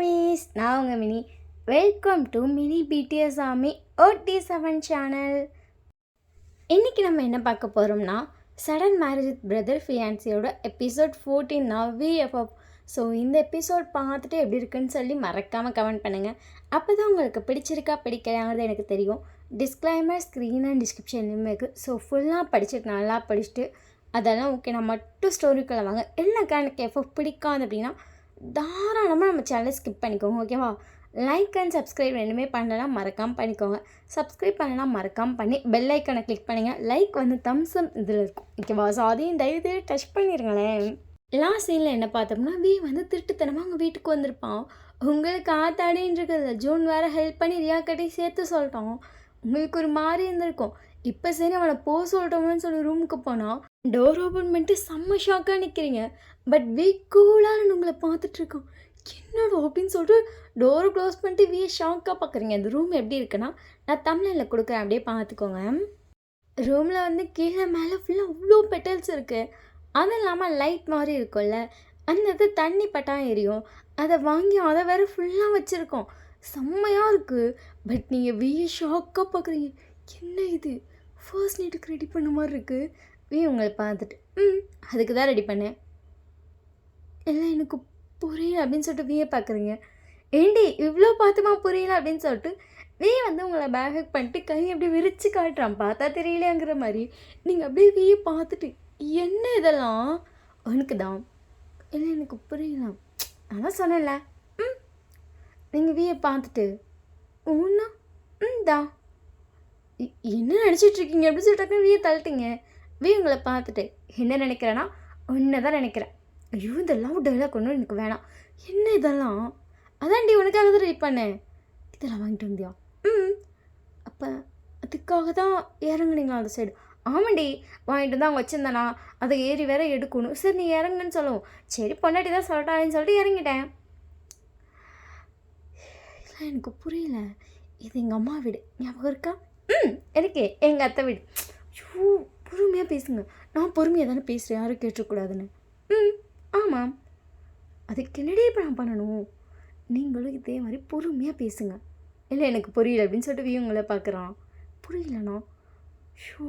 மாமீஸ், நான் உங்கள் Mini. Welcome to Mini BTS army OT7 channel. இன்றைக்கி நம்ம என்ன பார்க்க போகிறோம்னா, சடன் மேரேஜ் வித் பிரதர் ஃபியான்சியோட எபிசோட் 14 நான் VFF. ஸோ இந்த எபிசோட் பார்த்துட்டு எப்படி இருக்குன்னு சொல்லி மறக்காமல் கமெண்ட் பண்ணுங்கள். அப்போ தான் உங்களுக்கு பிடிச்சிருக்கா பிடிக்கலாங்கிறது எனக்கு தெரியும். டிஸ்க்ளைமர் ஸ்க்ரீன் அண்ட் டிஸ்கிரிப்ஷன்லையுமே இருக்குது. ஸோ ஃபுல்லாக படிச்சுட்டு நல்லா படிச்சுட்டு அதெல்லாம் ஓகே, நான் மட்டும் ஸ்டோரிக்குள்ளே வாங்க. இல்லைக்கா எனக்கு எஃப்எஃப் பிடிக்காது அப்படின்னா தாராளமாக நம்ம சேனலை ஸ்கிப் பண்ணிக்கோங்க, ஓகேவா? லைக் அண்ட் சப்ஸ்கிரைப் ரெண்டுமே பண்ணலாம், மறக்காமல் பண்ணிக்கோங்க. சப்ஸ்கிரைப் பண்ணலாம் மறக்காமல் பண்ணி பெல் ஐக்கனை கிளிக் பண்ணுங்கள். லைக் வந்து தம்ஸ் அப் இதில் இருக்கும், ஓகேவா? ஸோ அதையும் தயவு டச் பண்ணிடுங்களேன். லாஸ்ட் சீனில் என்ன பார்த்தோம்னா, வந்து திருட்டுத்தனமாக அவங்க வீட்டுக்கு வந்திருப்பான். உங்களுக்கு ஆத்தாடின்றதில்ல, ஜூன் வேறு ஹெல்ப் பண்ணி ரியா கட்டி சேர்த்து சொல்லிட்டோம். உங்களுக்கு ஒரு மாதிரி இருந்திருக்கும். இப்போ சரி அவனை போக சொல்லிட்டோம்னு சொல்லி ரூமுக்கு போனால் டோர் ஓப்பன் பண்ணிட்டு செம்ம ஷாக்காக நிற்கிறீங்க. பட் கூலாக உங்களை பார்த்துட்ருக்கோம். என்னடா அப்படின்னு சொல்லிட்டு டோரை க்ளோஸ் பண்ணிட்டு ஷாக்காக பார்க்குறீங்க. அந்த ரூம் எப்படி இருக்குன்னா, நான் தமிழில் கொடுக்குறேன், அப்படியே பார்த்துக்கோங்க. ரூமில் வந்து கீழே மேலே ஃபுல்லாக அவ்வளோ பெட்டல்ஸ் இருக்குது. அதுவும் இல்லாமல் லைட் மாதிரி இருக்கும்ல, அந்த இது தண்ணி பட்டா எரியும். அதை வாங்கி அதை வேறு ஃபுல்லாக வச்சுருக்கோம். செம்மையாக இருக்குது. பட் நீங்கள் ஷாக்காக பார்க்குறீங்க. என்ன இது ஃபர்ஸ்ட் நைட்டுக்கு ரெடி பண்ண மாதிரி இருக்குது. உங்களை பார்த்துட்டு அதுக்கு தான் ரெடி பண்ணேன். இல்லை எனக்கு புரியல அப்படின்னு சொல்லிட்டு பார்க்குறீங்க. ஏண்டி இவ்வளோ பார்த்துமா புரியல அப்படின்னு சொல்லிட்டு வந்து உங்களை பேக் ஹேக் பண்ணிட்டு கை அப்படியே விரித்து காட்டுறான். பார்த்தா தெரியலையாங்கிற மாதிரி நீங்கள் அப்படியே பார்த்துட்டு என்ன இதெல்லாம் உனக்கு தான். இல்லை எனக்கு புரியல, அதான் சொன்னேன்ல. நீங்கள் பார்த்துட்டு ஒன்றா தான் என்ன நினச்சிட்ருக்கீங்க அப்படின்னு சொல்லிட்டு தள்ளிட்டீங்க. உங்களை பார்த்துட்டு என்ன நினைக்கிறேன்னா, ஒன்றை தான் நினைக்கிறேன். ஐயோ இந்த லவ் டைலாக் ஒன்றும் எனக்கு வேணாம். என்ன இதெல்லாம்? அதான்டி உனக்காக தான் ரெடி பண்ணேன். இதெல்லாம் வாங்கிட்டு வந்தியா? அப்போ அதுக்காக தான் இறங்குனீங்களா அந்த சைடு? ஆமாண்டி, வாங்கிட்டு தான் அவங்க வச்சுருந்தானா, அதை ஏறி வேற எடுக்கணும். சரி நீ இறங்குன்னு சொல்லுவோம். சரி பொண்டாட்டி தான் சொல்லட்டான்னு சொல்லிட்டு இறங்கிட்டேன். இல்லை எனக்கு புரியல. இது எங்கள் அம்மா வீடு ஞாபகம் இருக்கா? எனக்கு எங்கள் அத்தை வீடு. ஐயோ பொறுமையாக பேசுங்க. நான் பொறுமையாக தானே பேசுகிறேன், யாரும் கேட்டுக்கூடாதுன்னு. ஆமாம், அதுக்கு என்னடி இப்போ நான் பண்ணணும்? நீங்களும் இதே மாதிரி பொறுமையாக பேசுங்க. இல்லை எனக்கு புரியல அப்படின்னு சொல்லிட்டு உங்களை பார்க்குறான். புரியலண்ணா. ஷோ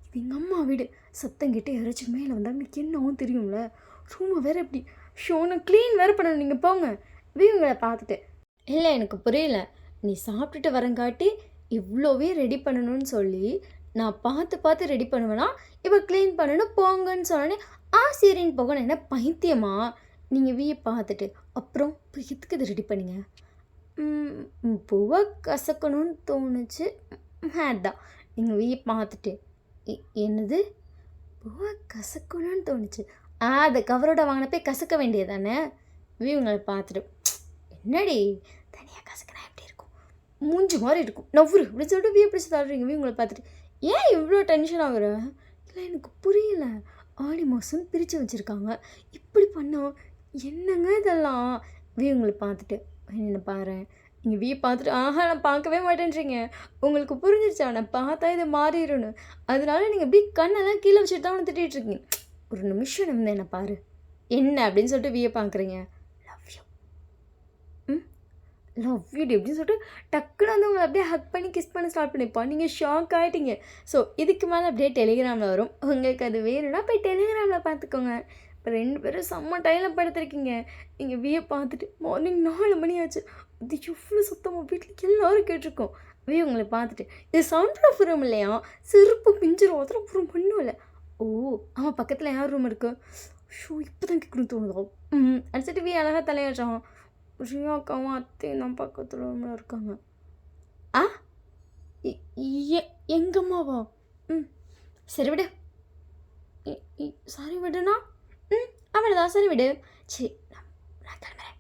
இது எங்கள் அம்மா வீடு. சத்தம் கிட்டே யாராச்சும் மேலே வந்தால் எனக்கு என்னவும் தெரியும்ல. ரூமை வேறு எப்படி நான் க்ளீன் வேறு பண்ணணும். நீங்கள் போங்க. உங்களை பார்த்துட்டு இல்லை எனக்கு புரியல, நீ சாப்பிட்டுட்டு வரங்காட்டி இவ்வளோவே ரெடி பண்ணணும்னு சொல்லி நான் பார்த்து ரெடி பண்ணுவேன்னா இப்போ க்ளீன் பண்ணணும் போங்கன்னு சொன்னோன்னே சரின்னு போகணும். என்ன பைத்தியமா நீங்கள் பார்த்துட்டு அப்புறம் இப்போ எதுக்கு இதை ரெடி பண்ணிங்க? பூவை கசக்கணும்னு தோணுச்சு, அதுதான். நீங்கள் பார்த்துட்டு என்னது பூவை கசக்கணும்னு தோணுச்சு? அதை கவரோட வாங்கினப்பே கசக்க வேண்டியதானே? உங்களை பார்த்துட்டு என்னடி தனியாக கசக்கினா எப்படி இருக்கும்? மூஞ்சி மாதிரி இருக்கும், நவ்வுரு அப்படின்னு சொல்லிட்டு பிடிச்சி தள்ளுறீங்க. உங்களை பார்த்துட்டு ஏன் இவ்வளோ டென்ஷன் ஆகுற? இல்லை எனக்கு புரியல. ஆடி மாதம் பிரித்து வச்சுருக்காங்க, இப்படி பண்ணோம் என்னங்க இதெல்லாம்? உங்களை பார்த்துட்டு என்ன பாரு. நீங்கள் பார்த்துட்டு நான் பார்க்கவே மாட்டேன்றீங்க. உங்களுக்கு புரிஞ்சிருச்சா நான் பார்த்தா இதை மாறிடணும், அதனால நீங்கள் கண்ணெல்லாம் கீழே வச்சுட்டு தான் திட்டிகிட்ருக்கீங்க. ஒரு நிமிஷம் வந்து என்ன பாரு என்ன அப்படின்னு சொல்லிட்டு பார்க்குறீங்க. லவ் யூ அப்படின்னு சொல்லிட்டு டக்குன்னு வந்து உங்களை அப்படியே ஹக் பண்ணி கிஸ் பண்ண ஸ்டார்ட் பண்ணிப்பா. நீங்கள் ஷாக் ஆகிட்டீங்க. ஸோ இதுக்கு மேலே அப்படியே டெலிகிராமில் வரும். உங்களுக்கு அது வேணும்னா போய் டெலிகிராமில் பார்த்துக்கோங்க. இப்போ 2 பேரும் செம்ம டைமில் படுத்துருக்கீங்க. நீங்கள் பார்த்துட்டு மார்னிங் 4 மணி ஆச்சு. அது எவ்வளோ சுத்தமாக வீட்டில் எல்லோரும் கேட்டிருக்கோம். உங்களை பார்த்துட்டு இது சவுண்ட் ப்ரூஃப் ரூம் இல்லையா, செருப்பு பிஞ்சிரும், அதெல்லாம் ரூம் பண்ணும் இல்லை. ஓ ஆமாம், பக்கத்தில் யார் ரூம் இருக்குது? இப்போ தான் கேட்கணும்னு தோணுதோ. அடிச்சுட்டு அழகாக தலையாடுறான். ரியாக்காவும் அத்தையும் தான் பக்கத்தில் ரூமில் இருக்காங்க. எங்கம்மாவா? சரி விடு. சாரி விடுண்ணா. அவளைதான் சரி விடு. சரி நான் கிளம்புறேன்.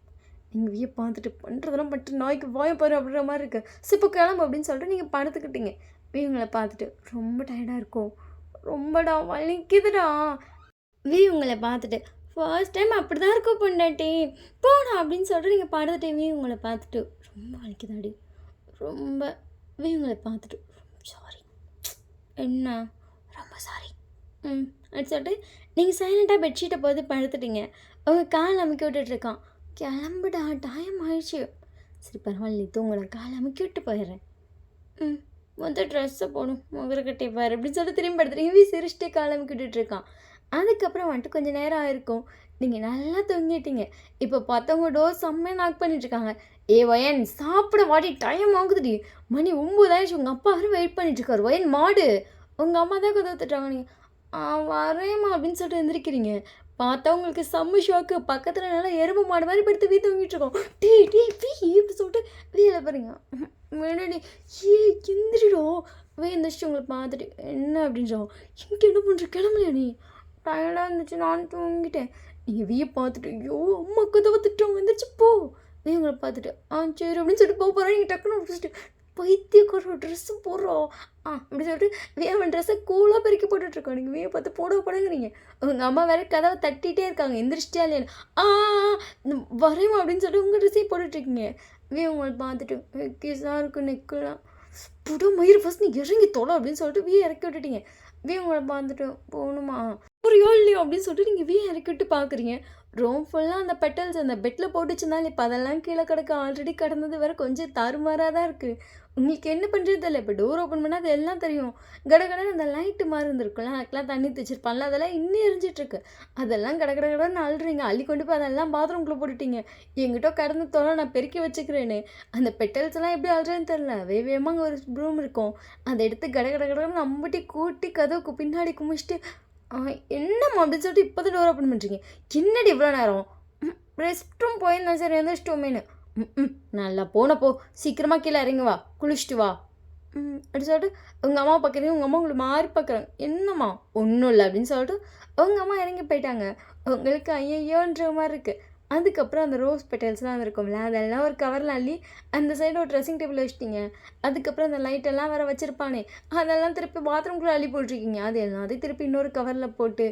நீங்கள் பார்த்துட்டு பண்ணுறதெல்லாம் பண்ணிட்டு நாய்க்கு வாய பாரு அப்படின்ற மாதிரி இருக்குது. இப்போ கிளம்பு அப்படின்னு சொல்லிட்டு நீங்கள் படுத்துக்கிட்டீங்க. உங்களை பார்த்துட்டு ரொம்ப டயர்டாக இருக்கும். ரொம்படா வலிக்குதுடா. உங்களை பார்த்துட்டு ஃபர்ஸ்ட் டைம் அப்படி தான் இருக்கும் பொண்டாட்டி போனா அப்படின்னு சொல்லிட்டு நீங்கள் படுத்துட்டே உங்களை பார்த்துட்டு ரொம்ப வலிக்குதாடி ரொம்ப. உங்களை பார்த்துட்டு சாரி. என்ன ரொம்ப சாரி. அது சொல்லிட்டு நீங்கள் சைலண்ட்டாக பெட்ஷீட்டை போது படுத்துட்டீங்க. உங்கள் கால் அமுக்கி விட்டுட்ருக்கான். கிளம்புடா, டைம் ஆயிடுச்சு. சரி பரவாயில்ல, தூங்கலாம், காலை அமுக்கி விட்டு போயிடுறேன். ம் மொதல் ட்ரெஸ்ஸை போடும், முகரக்கட்டை பாரு அப்படின்னு சொல்லிட்டு திரும்பி படுத்துட்டு இவன் சிரிச்சிட்டே காலை அமுக்கி விட்டுட்ருக்கான். அதுக்கப்புறம் வந்துட்டு கொஞ்சம் நேரம் ஆயிருக்கும். நீங்கள் நல்லா தூங்கிட்டீங்க. இப்போ பார்த்தவங்க டோர் செம்மையாக நாக் பண்ணிட்டுருக்காங்க. ஏ ஒயன் சாப்பிட வாடி, டைம் ஆகுதுடி, மணி 9 ஆயிடுச்சு, உங்கள் அப்பா வரை வெயிட் பண்ணிட்டுருக்காரு. ஒயன் மாடு, உங்கள் அம்மா தான் கதவை தட்டுறாங்க. நீங்கள் வரேம்மா அப்படின்னு சொல்லிட்டு எழுந்திரிக்கிறீங்க. பார்த்தா உங்களுக்கு செம்ம ஷாக்கு. பக்கத்தில் நல்லா எறும்பு மாடு மாதிரி படுத்து வீ தூங்கிட்டு இருக்கோம். டீ டீ வீ இப்படி சொல்லிட்டு வீல பாருங்க முன்னாடி. ஏ எந்திரிடும். வே எந்திரிச்சு உங்களை பார்த்துட்டு என்ன அப்படின்றோம். இங்கே என்ன பண்ணுற, கிளம்பலையா நீ? டயர்டாக இருந்துச்சு, நான் தூங்கிட்டேன். நீங்கள் வீயை பார்த்துட்டு ஐயோ அம்மா கதவை திட்டுவாங்க, எந்திரிச்சு போ. வே உங்களை பார்த்துட்டு சரி அப்படின்னு சொல்லிட்டு போகிறேன். நீங்கள் டக்குன்னு பிடிச்சிட்டு பைத்தியக்கார ட்ரெஸ்ஸு போடுறோம் அப்படி சொல்லிட்டு அவன் ட்ரெஸ்ஸை கூலாக பெருக்கி போட்டுட்ருக்கோம். நீங்கள் வீயை பார்த்து போடுங்கிறீங்க. உங்கள் அம்மா வேறு கதவை தட்டிகிட்டே இருக்காங்க, எந்திரிச்சிட்டா இல்லையா? வரையும் அப்படின்னு சொல்லிட்டு உங்கள் ட்ரெஸ்ஸையும் போட்டுட்ருக்கீங்க. உங்களை பார்த்துட்டு கிஸாக இருக்குது நெக்கெல்லாம் புட மயிர், ஃபஸ்ட் நீ இறங்கி தொலை அப்படின்னு சொல்லிட்டு இறக்கி விட்டுட்டீங்க. உங்களை பார்த்துட்டு போகணுமா புரியோ இல்லையோ அப்படின்னு சொல்லிட்டு நீங்கள் இறக்கி விட்டு பார்க்குறீங்க. ரூம் ஃபுல்லாக அந்த பெட்டல்ஸ் அந்த பெட்டில் போட்டுச்சுனால இப்போ அதெல்லாம் கீழே கிடக்க, ஆல்ரெடி கடந்தது வேறு கொஞ்சம் தாறுமாறாக தான் இருக்குது. உங்களுக்கு என்ன பண்ணுறது தெரியல. இப்போ டோர் ஓப்பன் பண்ணால் அது எல்லாம் தெரியும். கடகடன்னு அந்த லைட்டு மாதிரி இருந்திருக்குல்ல, அதுக்கெலாம் தண்ணி தைச்சிருப்பான்ல, அதெல்லாம் இன்னும் எரிஞ்சிட்ருக்கு. அதெல்லாம் கடகடன்னு அழுறீங்க. அள்ளி கொண்டு போய் அதெல்லாம் பாத்ரூம்குள்ளே போட்டுட்டீங்க. எங்கிட்ட கடந்து தொலை, நான் பெருக்கி வச்சுக்கிறேன்னு. அந்த பெட்டல்ஸ் எல்லாம் எப்படி அழுறேன்னு தெரில. வேகமாக அங்கே ஒரு ரூம் இருக்கும், அதை எடுத்து கடகடன்னு நம்பிட்டி கூட்டி கதவுக்கு பின்னாடி குமிச்சிட்டு என்னம்மா அப்படின்னு சொல்லிட்டு இப்போ தான் டோர் ஓப்பன் பண்ணுறீங்க. என்னடி இவ்வளோ நேரம்? ரெஸ்ட் ரூம் போயிருந்தேன் சார், எந்திரிச்சிட்டோமேனு. நல்லா போனப்போ சீக்கிரமாக கீழே இறங்கி வா, குளிச்சுட்டு வா அப்படி சொல்லிட்டு உங்கள் அம்மா பார்க்குறீங்க. உங்கள் அம்மா உங்களை மாறி பார்க்குறாங்க. என்னம்மா? ஒன்றும் இல்லை அப்படின்னு சொல்லிட்டு உங்கள் அம்மா இறங்கி போயிட்டாங்க. உங்களுக்கு ஐயோன்ற மாதிரி இருக்குது. அதுக்கப்புறம் அந்த ரோஸ் பெட்டல்ஸ்லாம் இருக்கும்ல, அதெல்லாம் ஒரு கவரில் அள்ளி அந்த சைடு ஒரு ட்ரெஸ்ஸிங் டேபிள் வச்சுட்டிங்க. அதுக்கப்புறம் அந்த லைட்டெல்லாம் வேறு வச்சுருப்பானே, அதெல்லாம் திருப்பி பாத்ரூம்குள்ளே அள்ளி போட்டிருக்கீங்க. அது எல்லாத்தையும் திருப்பி இன்னொரு கவரில் போட்டு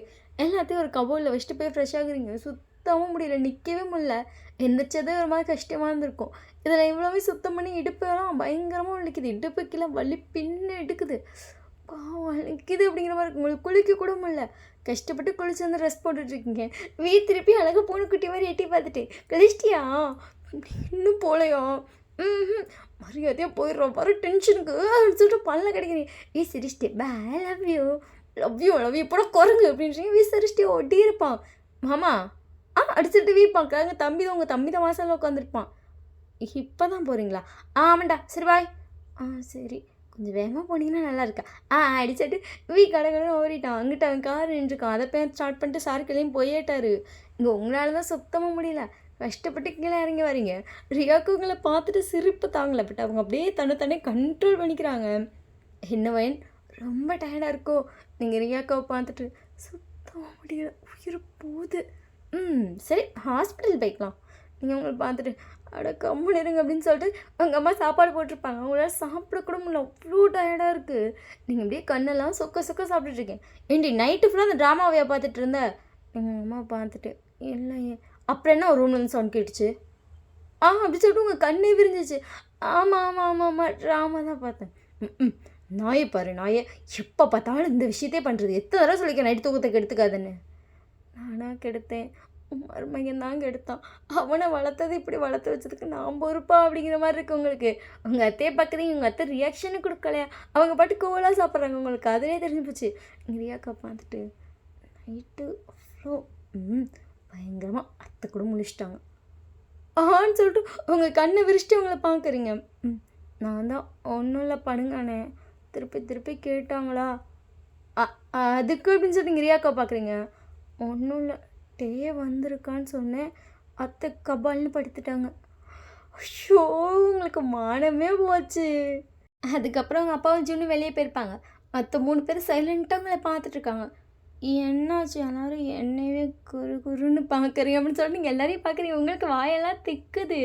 எல்லாத்தையும் ஒரு கபோர்டில் வச்சுட்டு போய் ஃப்ரெஷ் ஆகுறீங்க. சுத்தமாக முடியல, நிற்கவே முடியல. எந்திரிச்சதே ஒரு மாதிரி கஷ்டமாக இருந்திருக்கும். இதில் இவ்வளோவே சுத்தம் பண்ணி இடுப்பெல்லாம் பயங்கரமாக வலிக்குது. இடுப்புக்கெல்லாம் வலி பின்னு எடுக்குது, வலிக்குது அப்படிங்கிற மாதிரி இருக்கு. உங்களுக்கு குளிக்க கூட முடியல. கஷ்டப்பட்டு குளிச்சு வந்து ட்ரெஸ் போட்டுட்ருக்கீங்க. திருப்பி அழகாக பூனைக்குட்டி மாதிரி எட்டி பார்த்துட்டு கழிச்சிட்டியா, இன்னும் போகலையா? மரியாதையாக போயிடுறோம், வர டென்ஷனுக்கு சொல்லிட்டு பல்ல கிடைக்கிறீங்க. சிரிச்சிட்டே bye love you love you போட குரங்கு அப்படின்றீங்க. சிரிச்சிட்டே ஒட்டி இருப்பான். மாமா அடிச்சுட்டு வீப்பாங்க. தம்பி தான், உங்கள் தம்பி தான் வாசலில் உட்காந்துருப்பான். இப்போ தான் போகிறீங்களா? ஆமாண்டா, சரி பாய். சரி கொஞ்சம் வேகமாக போனீங்கன்னா நல்லா இருக்கா. அடிச்சுட்டு கடைன்னு ஓடிட்டான். அங்கிட்ட அவன் கார் நின்றுருக்கான். அதை போய் ஸ்டார்ட் பண்ணிட்டு சார்க்கிலையும் போயிட்டாரு. இங்கே உங்களால் தான் சுத்தமாக முடியல, கஷ்டப்பட்டு கீழே இறங்கி வரீங்க. ரியாவுக்கு உங்களை பார்த்துட்டு சிரிப்பு தாங்கலை. பட் அவங்க அப்படியே தன்னை கண்ட்ரோல் பண்ணிக்கிறாங்க. என்ன வயன் ரொம்ப டயர்டாக இருக்கோ? நீங்கள் ரியாக்காவை பார்த்துட்டு சுத்தமாக முடியல, உயிர் போகுது. சரி ஹாஸ்பிட்டல் போய்க்கலாம். நீங்கள் உங்களை பார்த்துட்டு அட கம்முன்னு இருங்க அப்படின்னு சொல்லிட்டு அவங்க அம்மா சாப்பாடு போட்டிருப்பாங்க. அவங்களால சாப்பிடக்கூட முடியல, அவ்வளோ டயர்டாக இருக்குது. நீங்கள் அப்படியே கண்ணெல்லாம் சொக்க சாப்பிட்டுட்ருக்கேன். ஏண்டி நைட்டு ஃபுல்லாக அந்த ட்ராமாவையா பார்த்துட்டு இருந்த? எங்கள் அம்மா பார்த்துட்டு இல்லை, அப்புறம் என்ன ஒரு ரூம்லேருந்து சவுண்ட் கேட்டுச்சு அப்படி சொல்லிட்டு உங்கள் கண்ணே விரிஞ்சிச்சு. ஆமாம் ட்ராமா தான் பார்த்தேன். நாயை பாரு, நாயை எப்போ பார்த்தாலும் இந்த விஷயத்தே பண்ணுறது. எத்தனை தடவை சொல்லிக்க நைட்டு தூக்கத்தை கெடுத்துக்காதுன்னு. நானாக கெடுத்தேன், மருமகன் தான் கெடுத்தான். அவனை வளர்த்தது இப்படி வளர்த்து வச்சதுக்கு நான் பொறுப்பா அப்படிங்கிற மாதிரி இருக்குது உங்களுக்கு. உங்கள் அத்தையை பார்க்குறீங்க, உங்கள் அத்தை ரியாக்ஷனு கொடுக்கலையா? அவங்க பாட்டு கோவலாக சாப்பிட்றாங்க. உங்களுக்கு அதிலே தெரிஞ்சு போச்சு. ரியாக்கா பார்த்துட்டு நைட்டு அவ்வளோ பயங்கரமாக அத்தை கூட முழிச்சிட்டாங்க. சொல்லிட்டு உங்கள் கண்ணை விரிச்சிட்டு உங்களை பார்க்குறீங்க. நான் தான் ஒன்றும் இல்லை படுங்கானே. திருப்பி கேட்டாங்களா அதுக்கு அப்படின்னு சொல்லிட்டு ரியாக்கா பார்க்குறீங்க. ஒன்றும் இல்லை, டே வந்திருக்கான்னு சொன்னேன், அத்தை கபால்னு படுத்துட்டாங்க. ஐயோ உங்களுக்கு மானமே போச்சு. அதுக்கப்புறம் அவங்க அப்பாவும் ஜூன்னு வெளியே போயிருப்பாங்க. மற்ற 3 பேர் சைலண்ட்டாக அவங்கள பார்த்துட்ருக்காங்க. என்னாச்சு எல்லாரும் என்னையவே குருன்னு பார்க்குறீங்க அப்படின்னு சொல்லிட்டு நீங்கள் எல்லாரையும் பார்க்குறீங்க. உங்களுக்கு வாயெல்லாம் திக்குது.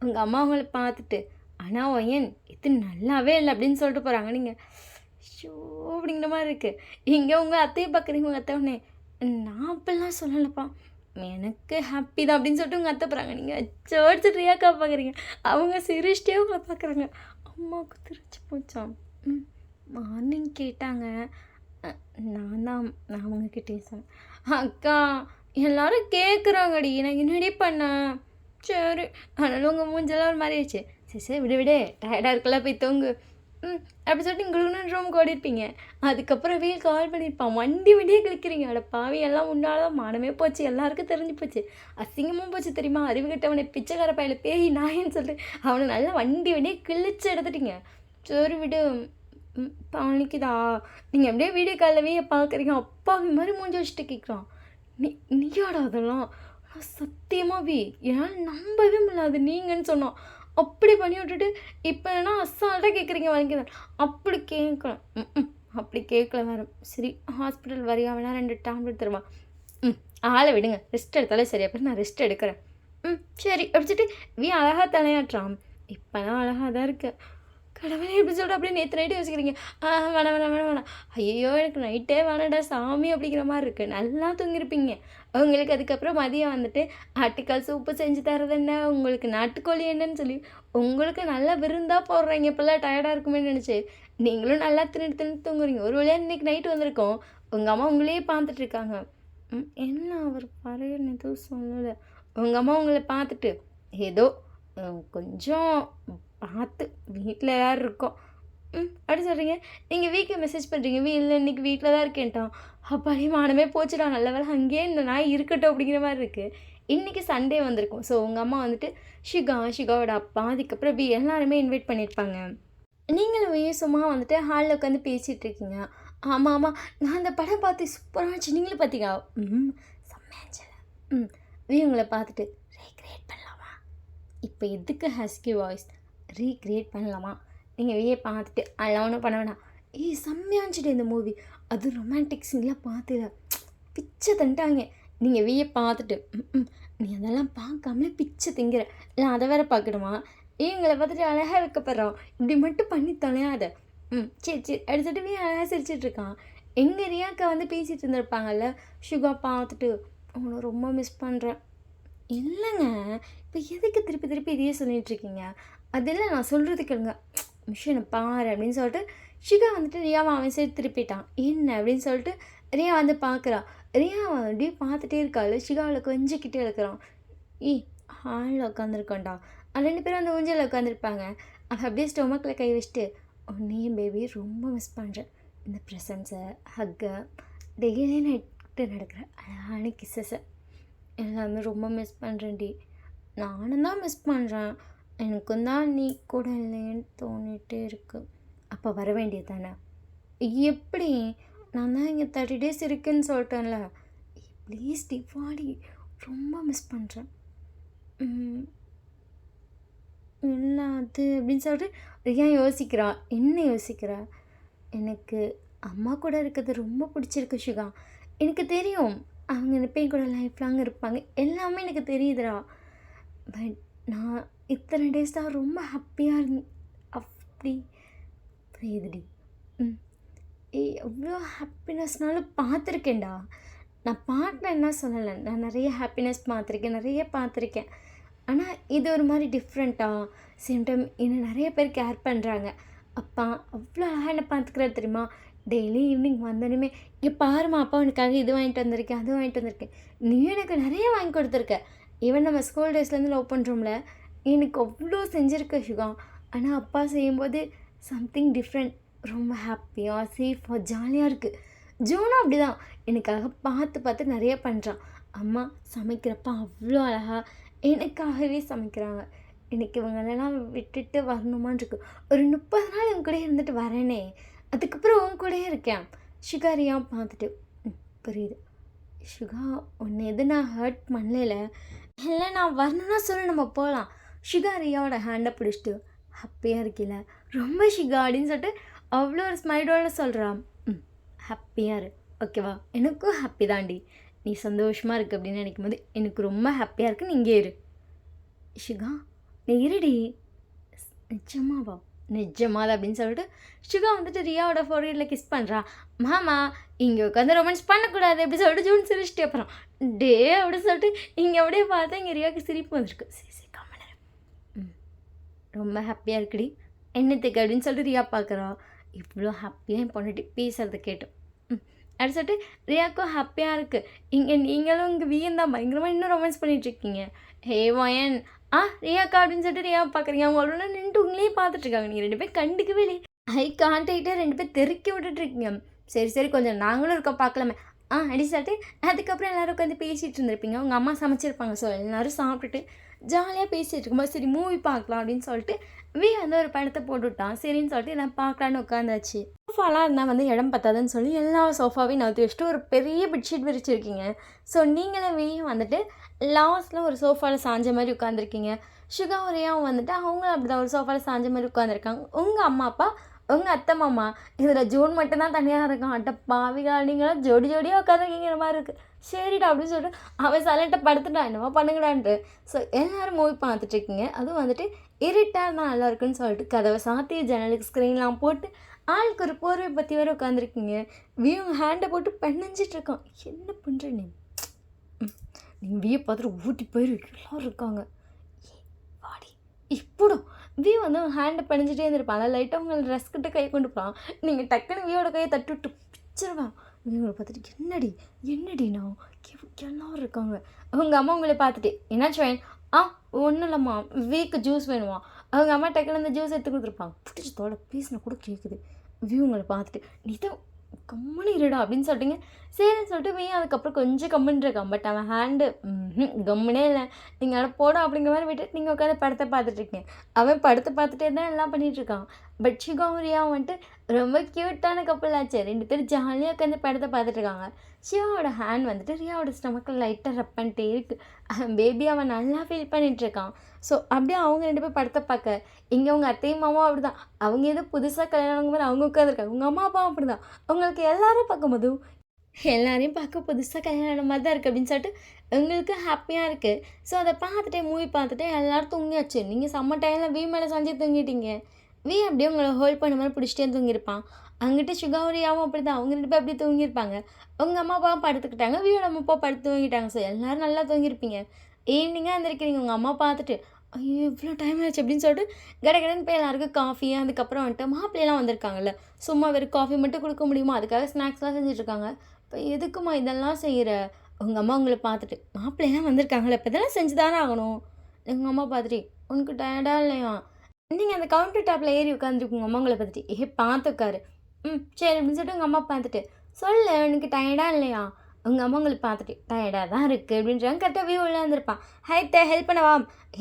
உங்கள் அம்மா அவங்கள பார்த்துட்டு ஆனால் ஒயன் இது நல்லாவே இல்லை அப்படின்னு சொல்லிட்டு போகிறாங்க. நீங்கள் ஷோ அப்படிங்கிற மாதிரி இருக்குது. இங்கே உங்கள் அத்தையை பார்க்குறீங்க. உங்கள் அத்தை உடனே நான் அப்படிலாம் சொல்லலப்பா, எனக்கு ஹாப்பி தான் அப்படின்னு சொல்லிட்டு உங்கள் அத்தை போகிறாங்க. நீங்கள் சர்ச்சு ரியாக்கா பார்க்குறீங்க. அவங்க சிரிச்சிட்டே உங்களை பார்க்குறாங்க. அம்மாவுக்கு தெரிஞ்சு போச்சான். மார்னிங் கேட்டாங்க. நான் அவங்கக்கிட்டே சொன்னேன். அக்கா எல்லாரும் கேட்குறாங்கடி, நான் என்னடி பண்ணேன்? சரி. ஆனாலும் உங்கள் மூஞ்செல்லாம் ஒரு மாதிரி ஆச்சு. சரி சரி விடு விடு, டயர்டாக இருக்கல போய் தூங்கு. அப்படி சொல்லிட்டு இங்களுக்கு ரூமுக்கு ஓடிருப்பீங்க. அதுக்கப்புறம் வெயில் கால் பண்ணியிருப்பான், வண்டி வண்டியே கிழிக்கிறீங்க. அட பாவி, எல்லாம் உன்னால தான் மானமே போச்சு, எல்லாருக்கும் தெரிஞ்சு போச்சு, அசிங்கமும் போச்சு தெரியுமா, அறிவு கட்டவனை பிச்சைக்கார பையில பேய் நாயின்னு சொல்லிட்டு அவனை நல்லா வண்டி வண்டியே கிழிச்சு எடுத்துட்டீங்க. சரி விடு. பழனிக்குதா, நீங்கள் அப்படியே வீடியோ காலில் பார்க்குறீங்க, அப்பாவி மாதிரி மூஞ்சி வச்சுட்டு கேட்குறான். நீயாடா அதெல்லாம்? சத்தியமாக என்னால் நம்பவே முடியல, அது நீங்கன்னு சொன்னான். அப்படி பண்ணி விட்டுட்டு இப்போ என்ன அசால்ட்டாக கேட்குறீங்க வாங்கிக்கிறேன். அப்படி கேட்கலாம். அப்படி கேட்கல வேறு. சரி ஹாஸ்பிட்டல் வரியா, வேணா 2 டேப்லெட் தருவான். ஆளை விடுங்க, ரெஸ்ட் எடுத்தாலே சரியா போய் நான் ரெஸ்ட் எடுக்கிறேன். சரி அப்படிச்சிட்டு அழகாக தலையாட்டுறான். இப்போலாம் அழகாக தான் இருக்கு. கடவுளே எப்படி சொல்கிற, அப்படியே நேற்று நைட்டு யோசிக்கிறீங்க. வேணாம் வேணாம் வேணாம் வேணாம், ஐயோ எனக்கு நைட்டே வேணாடா சாமி அப்படிங்கிற மாதிரி இருக்குது. நல்லா தூங்கியிருப்பீங்க. உங்களுக்கு அதுக்கப்புறம் மதியம் வந்துட்டு ஆட்டுக்கால் சூப்பு செஞ்சு தரது என்ன, உங்களுக்கு நாட்டுக்கோழி என்னன்னு சொல்லி உங்களுக்கு நல்லா விருந்தாக போடுறீங்க. இப்போல்லாம் டயர்டாக இருக்குமே நினச்சி நீங்களும் நல்லா தின்னு தூங்குறீங்க. ஒரு வழியாக இன்றைக்கி நைட்டு வந்திருக்கோம், உங்கள் அம்மா உங்களையே பார்த்துட்ருக்காங்க. என்ன அவர் பறையன்னு எதுவும் சொல்லலை. உங்கள் அம்மா உங்களை பார்த்துட்டு ஏதோ கொஞ்சம் பார்த்து வீட்டில் யார் இருக்கோம் அப்படி சொல்கிறீங்க. நீங்கள் வீக்கை மெசேஜ் பண்ணுறீங்க, இல்லை இன்றைக்கி வீட்டில் தான் இருக்கேன்ட்டான். அப்பாடி மானமே போச்சுடா, நல்ல வேலை அங்கேயே இந்த நாய் இருக்கட்டும் அப்படிங்கிற மாதிரி இருக்குது. இன்றைக்கி சண்டே வந்திருக்கும். ஸோ உங்கள் அம்மா வந்துட்டு ஷிகாவோட அப்பா, அதுக்கப்புறம் எல்லாருமே இன்வைட் பண்ணியிருப்பாங்க. நீங்களும் சும்மா வந்துட்டு ஹாலில் உட்காந்து பேசிகிட்டு இருக்கீங்க. ஆமாம் ஆமாம், நான் அந்த படம் பார்த்து சூப்பராக இருந்துச்சு, நீங்களும் பார்த்தீங்க? செம்மையாச்சு. உங்களை பார்த்துட்டு ரீக்ரியேட் பண்ணலாமா? இப்போ எதுக்கு ஹஸ்கி வாய்ஸ் ரீக்ரியேட் பண்ணலாமா? நீங்கள் பார்த்துட்டு அதெல்லாம் ஒன்றும் பண்ண வேணாம். செம்மையாச்சுட்டு இந்த மூவி, அது ரொமான்டிக் சீன்லாம் பார்த்துல பிச்சை தந்துட்டாங்க. நீங்கள் பார்த்துட்டு நீ அதெல்லாம் பார்க்காமலே பிச்சை திங்கிற, இல்லை அதை வேற பார்க்கணுமா? இவங்களை பார்த்துட்டு அழகாக வைக்கப்படுறான், இப்படி மட்டும் பண்ணி தொலையாத. சரி சரி எடுத்துகிட்டு அழகாக சிரிச்சிட்ருக்கான். எங்கள் ரியாக்கா வந்து பேசிகிட்டு இருந்திருப்பாங்கல்ல, ஷுகா பார்த்துட்டு அவனை ரொம்ப மிஸ் பண்ணுறேன். இல்லைங்க, இப்போ எதுக்கு திருப்பி திருப்பி இதையே சொல்லிகிட்ருக்கீங்க? அதெல்லாம் நான் சொல்கிறது கேளுங்க. மிஷனை பாரு அப்படின்னு சொல்லிட்டு ஷிகா வந்துட்டு ரியாவை அவன் சைடு திருப்பிட்டான். என்ன அப்படின்னு சொல்லிட்டு ரியா வந்து பார்க்குறா. ரியா அப்படியே பார்த்துட்டே இருக்காள். ஷிகாவில் கொஞ்சிக்கிட்டே இருக்கிறான். ஹாலில் உட்காந்துருக்கோண்டா. 2 பேரும் அந்த ஊஞ்சலில் உட்காந்துருப்பாங்க. அவள் அப்படியே ஸ்டொமக்கில் கை வச்சுட்டு உன்னையும் பேபி ரொம்ப மிஸ் பண்ணுறேன். இந்த ப்ரெசன்ஸை, ஹக்கை, டெய்லி நைட்டு நடக்கிற அழகான கிஸ்ஸஸை எல்லாமே ரொம்ப மிஸ் பண்ணுறேன்டி. நானும் தான் மிஸ் பண்ணுறேன், எனக்கும் தான் நீ கூட இல்லைன்னு தோணிகிட்டே இருக்கு. அப்போ வர வேண்டியது தானே? எப்படி? நான் தான் இங்கே 30 days இருக்குன்னு சொல்லிட்டேன்ல. ப்ளீஸ் டிவாடி, ரொம்ப மிஸ் பண்ணுறேன். இல்லை அது அப்படின்னு சொல்லிட்டு ரியா யோசிக்கிறா. என்ன யோசிக்கிறா? எனக்கு அம்மா கூட இருக்கிறது ரொம்ப பிடிச்சிருக்கு ஷிகா. எனக்கு தெரியும் அவங்க எப்பயும் கூட லைஃப் லாங் இருப்பாங்க, எல்லாமே எனக்கு தெரியுதுடா. பட் நான் இத்தனை டேஸ் தான் ரொம்ப ஹாப்பியாக அப்படி புரியுதுடி. எவ்வளோ ஹாப்பினஸ்னாலும் பார்த்துருக்கேன்டா. நான் பார்க்கல என்ன சொல்லலை, நான் நிறைய ஹாப்பினஸ் பார்த்துருக்கேன், நிறைய பார்த்துருக்கேன். ஆனால் இது ஒரு மாதிரி டிஃப்ரெண்ட்டாக சேம் டைம் என்னை நிறைய பேர் கேர் பண்ணுறாங்க. அப்பா அவ்வளோ அழகாக என்னை பார்த்துக்கிறாரு தெரியுமா? டெய்லி ஈவினிங் வந்தோடனே இங்கே பாருமா, அப்பா உனக்காக இது வாங்கிட்டு வந்திருக்கேன், அது வாங்கிட்டு வந்திருக்கேன், நீ எனக்கு நிறைய வாங்கி கொடுத்துருக்க. ஈவன் நம்ம ஸ்கூல் டேஸ்லேருந்து லவ் பண்ணுறோம்ல, எனக்கு அவ்வளோ செஞ்சுருக்க ஷுகா. ஆனால் அப்பா செய்யும்போது சம்திங் டிஃப்ரெண்ட், ரொம்ப ஹாப்பியாக சேஃபாக ஜாலியாக இருக்குது. ஜூனும் அப்படி தான் எனக்காக பார்த்து பார்த்து நிறைய பண்ணுறான். அம்மா சமைக்கிறப்ப அவ்வளோ அழகாக எனக்காகவே சமைக்கிறாங்க. எனக்கு இவங்களெல்லாம் விட்டுட்டு வரணுமான்னு இருக்கு. ஒரு 30 நாள் இவங்க கூட இருந்துட்டு வரேனே, அதுக்கப்புறம் உன் கூடயே இருக்கேன். ஷுகாரியா பார்த்துட்டு புரியுது ஷுகா, உன்னை எது நான் ஹர்ட் பண்ணல, இல்லை நான் வரணும்னா சொல்லு, நம்ம போகலாம். ஷிகா ரியாவோட ஹேண்டை பிடிச்சிட்டு ஹாப்பியாக இருக்கில்ல ரொம்ப ஷிகா அப்படின்னு சொல்லிட்டு அவ்வளோ ஒரு ஸ்மைலோட சொல்கிறான். ஹாப்பியாக இரு ஓகேவா, எனக்கும் ஹாப்பி தாண்டி, நீ சந்தோஷமாக இருக்குது அப்படின்னு நினைக்கும் போது எனக்கு ரொம்ப ஹாப்பியாக இருக்குது, நீ இங்கே இரு. ஷிகா நீ இருடி, நிஜமாவா? நிஜமாதான் அப்படின்னு சொல்லிட்டு ஷிகா வந்துட்டு ரியாவோட ஃபோர்ஹெட்டில் கிஸ் பண்ணுறா. மாமா இங்கே உட்காந்து ரொமான்ஸ் பண்ணக்கூடாது அப்படி சொல்லிட்டு ஜூன் சிரிச்சிட்டு அப்புறம் டே அப்படின்னு சொல்லிட்டு இங்கே அப்படியே பார்த்தா இங்கே ரியாவுக்கு சிரிப்பு வந்திருக்கு. சரி சரி கம்மனு, ரொம்ப ஹாப்பியாக இருக்குடி என்னத்துக்கு அப்படின்னு சொல்லிட்டு ரியா பார்க்குறா. இவ்வளோ ஹாப்பியாக என் பொண்ணுட்டு பேசுகிறத கேட்டோம். அப்படி சொல்லிட்டு ரியாவுக்கும் ஹாப்பியாக இருக்குது. இங்கே நீங்களும் இங்கே தான் பயங்கரமாக இன்னும் ரொமான்ஸ் பண்ணிகிட்ருக்கீங்க. ஹே மயன் ரியாக்கா அப்படின்னு சொல்லிட்டு ரியா பார்க்குறீங்க. அவங்க அவ்வளோ நின்றுட்டு உங்களே பார்த்துட்ருக்காங்க. நீங்கள் 2 பேர் கண்டுக்கவே இல்லையே. ஐ கான்டாக்டை 2 பேர் தெருக்கி விட்டுட்ருக்கீங்க. சரி சரி கொஞ்சம் நாங்களும் இருக்கோம் பார்க்கலாமே. அப்படி சொல்லிட்டு அதுக்கப்புறம் எல்லோரும் உட்காந்து பேசிகிட்டு இருந்திருப்பீங்க. உங்கள் அம்மா சமைச்சிருப்பாங்க. ஸோ எல்லோரும் சாப்பிட்டுட்டு ஜாலியாக பேசிகிட்டு இருக்கும்போது சரி மூவி பார்க்கலாம் அப்படின்னு சொல்லிட்டு வந்து ஒரு படத்தை போட்டுவிட்டான். சரின்னு சொல்லிட்டு நான் பார்க்கலான்னு உட்காந்தாச்சு. சோஃபாலாம் இருந்தால் வந்து இடம் பத்தாதுன்னு சொல்லி எல்லா சோஃபாவையும் நவுத்தி வச்சுட்டு ஒரு பெரிய பெட்ஷீட் விரிச்சிருக்கீங்க. ஸோ நீங்களே வந்துட்டு லாஸ்ட்டில் ஒரு சோஃபாவில் சாஞ்ச மாதிரி உட்காந்துருக்கீங்க. சுகாவரியாவும் வந்துட்டு அவங்களும் அப்படி தான் ஒரு சோஃபாவில் சாஞ்ச மாதிரி உட்காந்துருக்காங்க. உங்கள் அம்மா அப்பா உங்கள் அத்தை மாமா இதில் ஜூன் மட்டும்தான் தனியாக இருக்கான். அட்ட பாவிகா நீங்களாம் ஜோடி ஜோடியாக உட்காந்துருக்கீங்கிற மாதிரி இருக்குது. சரிடா அப்படின்னு சொல்லிட்டு அவன் சைலண்ட்டாக படுத்துட்டான். என்னவோ பண்ணுங்கடான்ட்டு. ஸோ எல்லோரும் மூவி பார்த்துட்ருக்கீங்க. அதுவும் வந்துட்டு இருட்டாக இருந்தால் நல்லா இருக்குன்னு சொல்லிட்டு கதவை சாத்தி ஜன்னலுக்கு ஸ்க்ரீன்லாம் போட்டு ஆளுக்கு ஒரு போர்வை பற்றி வேறு உட்காந்துருக்கீங்க. வியூ ஹேண்டை போட்டு பெண்ணஞ்சிட்ருக்கான். என்ன பண்ணுற நீங்கள் வியை பார்த்துட்டு ஊட்டி போயிரு எல்லோரும் இருக்காங்க. வாடி இப்படும் வியூ வந்து ஹேண்டை பணிஞ்சிட்டே இருந்திருப்பான். லைட்டாக உங்களை ட்ரெஸ் கிட்ட கை கொண்டு போகிறான். நீங்கள் டக்குன்னு வியோட கையை தட்டி விட்டு பிடிச்சிருவேன். இவங்களை பார்த்துட்டு என்னடினா எல்லோரும் இருக்காங்க. அவங்க அம்மா உங்களை பார்த்துட்டு என்னாச்சு வேணும்? ஒன்றும் இல்லைம்மா வீக்கு ஜூஸ் வேணுமா? அவங்க அம்மா டக்குன்னு அந்த ஜூஸ் எடுத்து கொடுத்துருப்பாங்க. பிடிச்சி தோட பேசினா கூட கேட்குது. வியூ உங்களை பார்த்துட்டு நீ தான் கம்முன்னு இருடா அப்படின்னு சொல்லிட்டீங்க. சரின்னு சொல்லிட்டு மீன் அதுக்கப்புறம் கொஞ்சம் கம்முன்னு இருக்கான். பட் அவன் ஹேண்டு கம்முனே இல்லை. நீங்கள் அதை போடும் அப்படிங்கிற மாதிரி விட்டுட்டு நீங்கள் உட்காந்து படத்தை பார்த்துட்ருக்கீங்க. அவன் படத்தை பார்த்துட்டே தான் எல்லாம் பண்ணிகிட்ருக்கான். பட் சிகாவும் வந்துட்டு ரொம்ப க்யூட்டான கப்பல் ஆச்சு. 2 பேரும் ஜாலியாக உட்காந்து படத்தை பார்த்துட்ருக்காங்க. சிவாவோட ஹேண்ட் வந்துட்டு ரியாவோட ஸ்டமக்கில் லைட்டாக ரப் பண்ணிட்டே இருக்குது. பேபி அவன் நல்லா ஃபீல் பண்ணிகிட்ருக்கான். ஸோ அப்படியே அவங்க 2 பேர் படத்தை பார்க்க இங்கே உங்கள் அத்தையும் மாமாவும் அப்படி தான். அவங்க ஏதோ புதுசாக கல்யாணம் மாதிரி அவங்க உட்காந்துருக்காங்க. உங்கள் அம்மா அப்பாவும் அப்படி தான். அவங்களுக்கு எல்லாரும் பார்க்கும்போது எல்லாரையும் பார்க்க புதுசாக கல்யாணம் மாதிரி தான் இருக்குது அப்படின்னு சொல்லிட்டு எங்களுக்கு ஹாப்பியாக இருக்குது. ஸோ அதை பார்த்துட்டே மூவி பார்த்துட்டு எல்லோரும் தூங்கியாச்சு. நீங்கள் செம்ம டைமில் வீ மேலே சாஞ்சு தூங்கிட்டீங்க. வீ அப்படியே உங்களை ஹோல்ட் பண்ண மாதிரி பிடிச்சிட்டே தூங்கியிருப்பான். அங்கிட்ட சுகாவரியாவும் அப்படி தான். அவங்க 2 பேர் அப்படி தூங்கியிருப்பாங்க. உங்கள் அம்மா அப்பாவும் படுத்துக்கிட்டாங்க. வீயோட அம்மா அப்பா படுத்து தூங்கிட்டாங்க. ஸோ எல்லோரும் நல்லா தூங்கியிருப்பீங்க. ஈவினிங்காக இருந்திருக்கிறீங்க. உங்கள் அம்மா பார்த்துட்டு ஐயோ இவ்வளோ டைம் ஆச்சு அப்படின்னு சொல்லிட்டு கடைன்னு போய் எல்லாருக்கும் காஃபி அதுக்கப்புறம் வந்துட்டு மாப்பிள்ளையெல்லாம் வந்திருக்காங்கல்ல. சும்மா வெறும் காஃபி மட்டும் கொடுக்க முடியுமா? அதுக்காக ஸ்நாக்ஸ்லாம் செஞ்சுட்ருக்காங்க. இப்போ எதுக்குமா இதெல்லாம் செய்கிற? உங்கள் அம்மா உங்களை பார்த்துட்டு மாப்பிள்ளையெல்லாம் வந்திருக்காங்களே இப்போ இதெல்லாம் செஞ்சு தானே ஆகணும். எங்கள் அம்மா பார்த்துட்டு உனக்கு டயர்டாக இல்லையா? நீங்கள் அந்த கவுண்டர் டாப்பில் ஏறி உட்காந்துருக்கு. உங்கள் அம்மா உங்களை பார்த்துட்டு பார்த்து உட்காரு. சரி அப்படின்னு சொல்லிட்டு உங்கள் அம்மா பார்த்துட்டு சொல்லு உனக்கு டயர்டாக இல்லையா? உங்கள் அம்மா உங்களை பார்த்துட்டு டயர்டாக தான் இருக்குது அப்படின்றாங்க. கரெக்டாக வியூ உள்ளாந்துருப்பான். ஹைட்டை ஹெல்ப் பண்ணவா?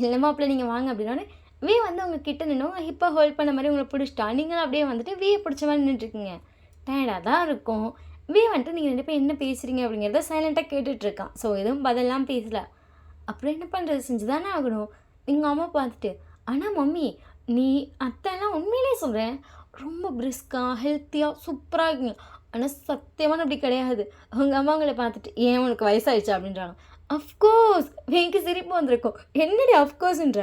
இல்லைம்மா அப்படி நீங்கள் வாங்க அப்படின்னோடனே வி வந்து உங்கள் கிட்ட நின்னோம். ஹிப்பை ஹோல்ட் பண்ண மாதிரி உங்களை பிடிச்சிட்டா. நீங்களும் அப்படியே வந்துட்டு வியை பிடிச்ச மாதிரி நின்றுட்டுருக்கீங்க. டயர்டாக தான் இருக்கும். வி வந்துட்டு நீங்கள் 2 பேர் என்ன பேசுகிறீங்க அப்படிங்கிறத சைலண்ட்டாக கேட்டுட்ருக்கான். ஸோ எதுவும் பதிலாம் பேசல. அப்புறம் என்ன பண்ணுறது செஞ்சு தானே ஆகணும். எங்கள் அம்மா பார்த்துட்டு ஆனால் மம்மி நீ அத்தைலாம் உண்மையிலே சொல்கிறேன் ரொம்ப பிரிஸ்காக ஹெல்த்தியாக சூப்பராக இருக்கீங்க. ஆனால் சத்தியமான அப்படி கிடையாது. அவங்க அம்மா அவங்கள பார்த்துட்டு ஏன் உனக்கு வயசாகிடுச்சா அப்படின்றாங்க. அஃப்கோர்ஸ் எனக்கு சிரிப்பு வந்திருக்கும். என்னடி அஃப்கோர்ஸ்ன்ற?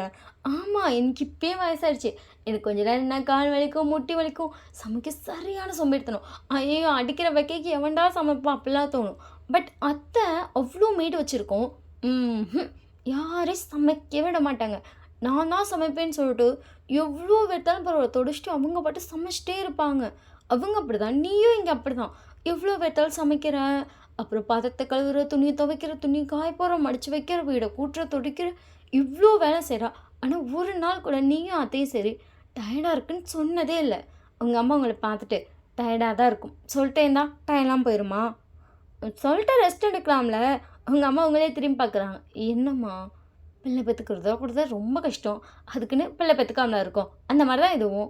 ஆமாம் எனக்கு இப்போயே வயசாகிடுச்சு. எனக்கு கொஞ்சம் நேரம் என்ன கால் வலிக்கும் முட்டி வலிக்கும். சமைக்க சரியான சோம்பேறித்தனம். ஐயோ அடிக்கிற வைக்கைக்கு எவன்டா சமைப்பா அப்படிலாம் தோணும். பட் அத்தை அவ்வளோ மேடு வச்சுருக்கோம். யாரையும் சமைக்கவே விட மாட்டாங்க. நான் தான் சமைப்பேன்னு சொல்லிட்டு எவ்வளோ வெட்டாலும் பரவாயில்ல தொடிச்சிட்டு அவங்க பாட்டு சமைச்சிட்டே இருப்பாங்க. அவங்க அப்படி தான். நீயும் இங்கே அப்படி தான். எவ்வளோ வெட்டாலும் சமைக்கிற, அப்புறம் பாத்திரத்தை கழுவுற, துணியை துவைக்கிற, துணி காய போகிற, மடித்து வைக்கிற, வீடை கூட்டுற, துடைக்கிற, இவ்வளோ வேலை செய்கிறா. ஆனால் ஒரு நாள் கூட நீயும் அத்தையும் சரி டயர்டாக இருக்குன்னு சொன்னதே இல்லை. உங்கள் அம்மா உங்களை பார்த்துட்டு டயர்டாக தான் இருக்கும் சொல்லிட்டேந்தா டயர்லாம் போயிடுமா? சொல்லிட்டு ரெஸ்ட் எடுக்கலாம்ல. உங்கள் அம்மா உங்களே திரும்பி பார்க்குறாங்க. என்னம்மா பிள்ளை பெற்றுக்கிறதோ கொடுத்தா ரொம்ப கஷ்டம். அதுக்குன்னு பிள்ளை பெற்றுக்காமல இருக்கும். அந்த மாதிரி தான் இதுவும்.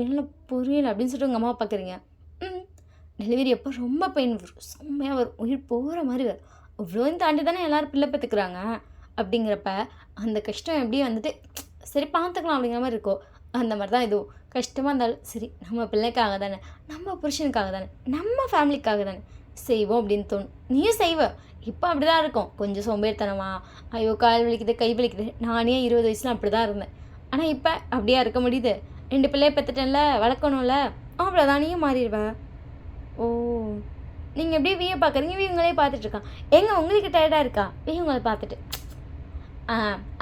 என்ன புரியல அப்படின்னு சொல்லிட்டு உங்கள் அம்மா பார்க்குறீங்க. டெலிவரி அப்போ ரொம்ப பெயின் வரும். செம்மையாக வரும். உயிர் போகிற மாதிரி வரும். அவ்வளோன்னு தாண்டி தானே எல்லோரும் பிள்ளை பெற்றுக்குறாங்க. அப்படிங்கிறப்ப அந்த கஷ்டம் எப்படி வந்துட்டு சரி பார்த்துக்கலாம் அப்படிங்கிற மாதிரி இருக்கும். அந்த மாதிரி தான் இதுவும். கஷ்டமாக இருந்தாலும் சரி நம்ம பிள்ளைக்காக தானே, நம்ம புருஷனுக்காக தானே, நம்ம ஃபேமிலிக்காக தானே செய்வோம் அப்படின்னு தோணும். நீயும் செய்வ. இப்போ அப்படி தான் இருக்கும். கொஞ்சம் சோம்பேறித்தனமா ஐயோ கால் வலிக்குது கை வலிக்குது. நானே 20 வயசில் அப்படி தான் இருந்தேன். ஆனால் இப்போ அப்படியா இருக்க முடியுது? 2 பிள்ளையை பெற்றுட்டேன்ல வளர்க்கணும்ல. அவ்வளோதான் நீயும் மாறிடுவேன். ஓ நீங்கள் எப்படியே வீயை பார்க்குறீங்க. வீங்களே பார்த்துட்ருக்கான். எங்க உங்களுக்கு டயர்டாக இருக்கா? வீங்களை பார்த்துட்டு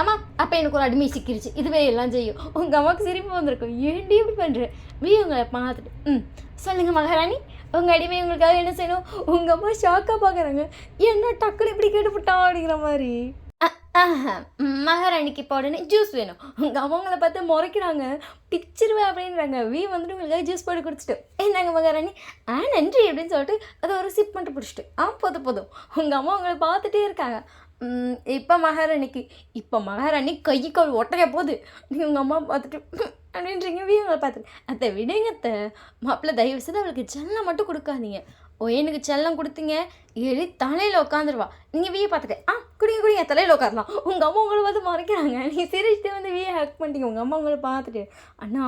ஆமாம் அப்போ எனக்கு ஒரு அடிமை சிக்கிருச்சு. இதுவே எல்லாம் செய்யும். உங்கள் அம்மாவுக்கு சிரிப்பு வந்திருக்கும். ஏன்டி இப்படி பண்ணுற? வீங்களை பார்த்துட்டு சொல்லுங்கள் மகாராணி உங்கள் அடிமை உங்களுக்காக என்ன செய்யணும்? உங்கள் அம்மா ஷாக்காக பார்க்குறாங்க. என்ன டக்குன்னு இப்படி கேட்டுவிட்டா அப்படிங்கிற மாதிரி. ஆஹா, மகாராணிக்கு இப்போ உடனே ஜூஸ் வேணும். உங்க அவங்கள பார்த்து முறைக்கிறாங்க. பிச்சிருவேன் அப்படின்றாங்க. வந்துட்டு உங்களுக்காக ஜூஸ் போட்டு குடிச்சிட்டு, "இந்தாங்க மகாராணி." நன்றி அப்படின்னு சொல்லிட்டு அத ஒரு சிப் மட்டும் குடிச்சிட்டு, போதும் போதும். உங்க அம்மா உங்கள பார்த்துட்டே இருக்காங்க. இப்போ மகாராணி கை கால் ஒட்டைய போது. நீங்க உங்க அம்மா பார்த்துட்டு அப்படின்றீங்க. உங்கள பார்த்துட்டு, "அத்தை விடுங்க அத்தை. மாப்பிள்ளை தயவு செய்து அவளுக்கு செல்லம் மட்டும் குடுக்காதீங்க. எனக்கு செல்லம் குடுத்தீங்க, எலி தலையில உட்காந்துருவா." நீங்க பார்த்துட்டு, குடிங்க குடிங்க தலையில உட்காரலாம். உங்க அம்மா உங்கள பார்த்து முறைக்கிறாங்க. நீங்க சிரிச்சுட்டு வந்து ஹக் பண்ணிட்டீங்க. உங்க அம்மா உங்கள பார்த்துட்டு. அண்ணா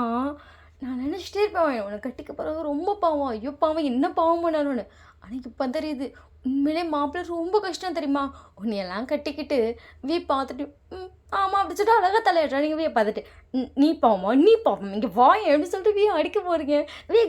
நான் நினச்சிட்டே இருப்பேன், உன்னை கட்டிக்க போகிறது ரொம்ப பாவம். ஐயோ பாவம், என்ன பாவம் பண்ணணும்னு. ஆனால் இப்போ தெரியுது, உண்மையிலே மாப்பிள்ளை ரொம்ப கஷ்டம் தெரியுமா. உன்னையெல்லாம் கட்டிக்கிட்டு பார்த்துட்டு ஆமாம் அப்படி சொல்லிட்டு அழகாக தலையிடுறா. நீங்கள் பார்த்துட்டு நீ பாவம் இங்கே வாய் எப்படி சொல்லிட்டு அடிக்க போகிறீங்க.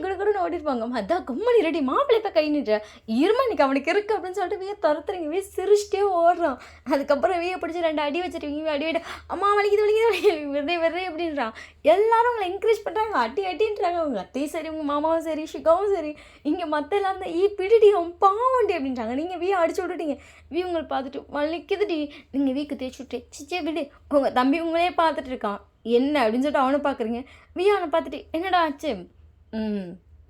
குடுன்னு ஓடிருப்பாங்க. அதான் கம்மனி ரெடி மாப்பிள்ளை இப்போ கை நின்ற இருமா இன்னைக்கு அவனுக்கு இருக்கு அப்படின்னு சொல்லிட்டு துரத்துறீங்க. சிரிச்சிட்டே ஓடுறான். அதுக்கப்புறம் பிடிச்சி 2 அடி வச்சுருவீங்க. அடி அம்மா வலிக்குது வெறே அப்படின்றான். எல்லாரும் உங்களை என்கரேஜ் பண்ணுறாங்க. அடின்றாங்க. உங்கள் அத்தையும் சரி, உங்கள் மாமாவும் சரி, ஷிகாவும் சரி, இங்கே மற்ற எல்லாம் தான் பிடிடி அவன் பாவண்டி அப்படின்றாங்க. நீங்கள் அடிச்சு விட்டுட்டீங்க. உங்களை பார்த்துட்டு வலிக்குதுடி. நீங்கள் தேய்ச்சி விட்டு சிச்சே விடு. உங்கள் தம்பி உங்களே பார்த்துட்டு இருக்கான். என்ன அப்படின்னு சொல்லிட்டு அவனை பார்க்குறீங்க. அவனை பார்த்துட்டு என்னடா ஆச்சு.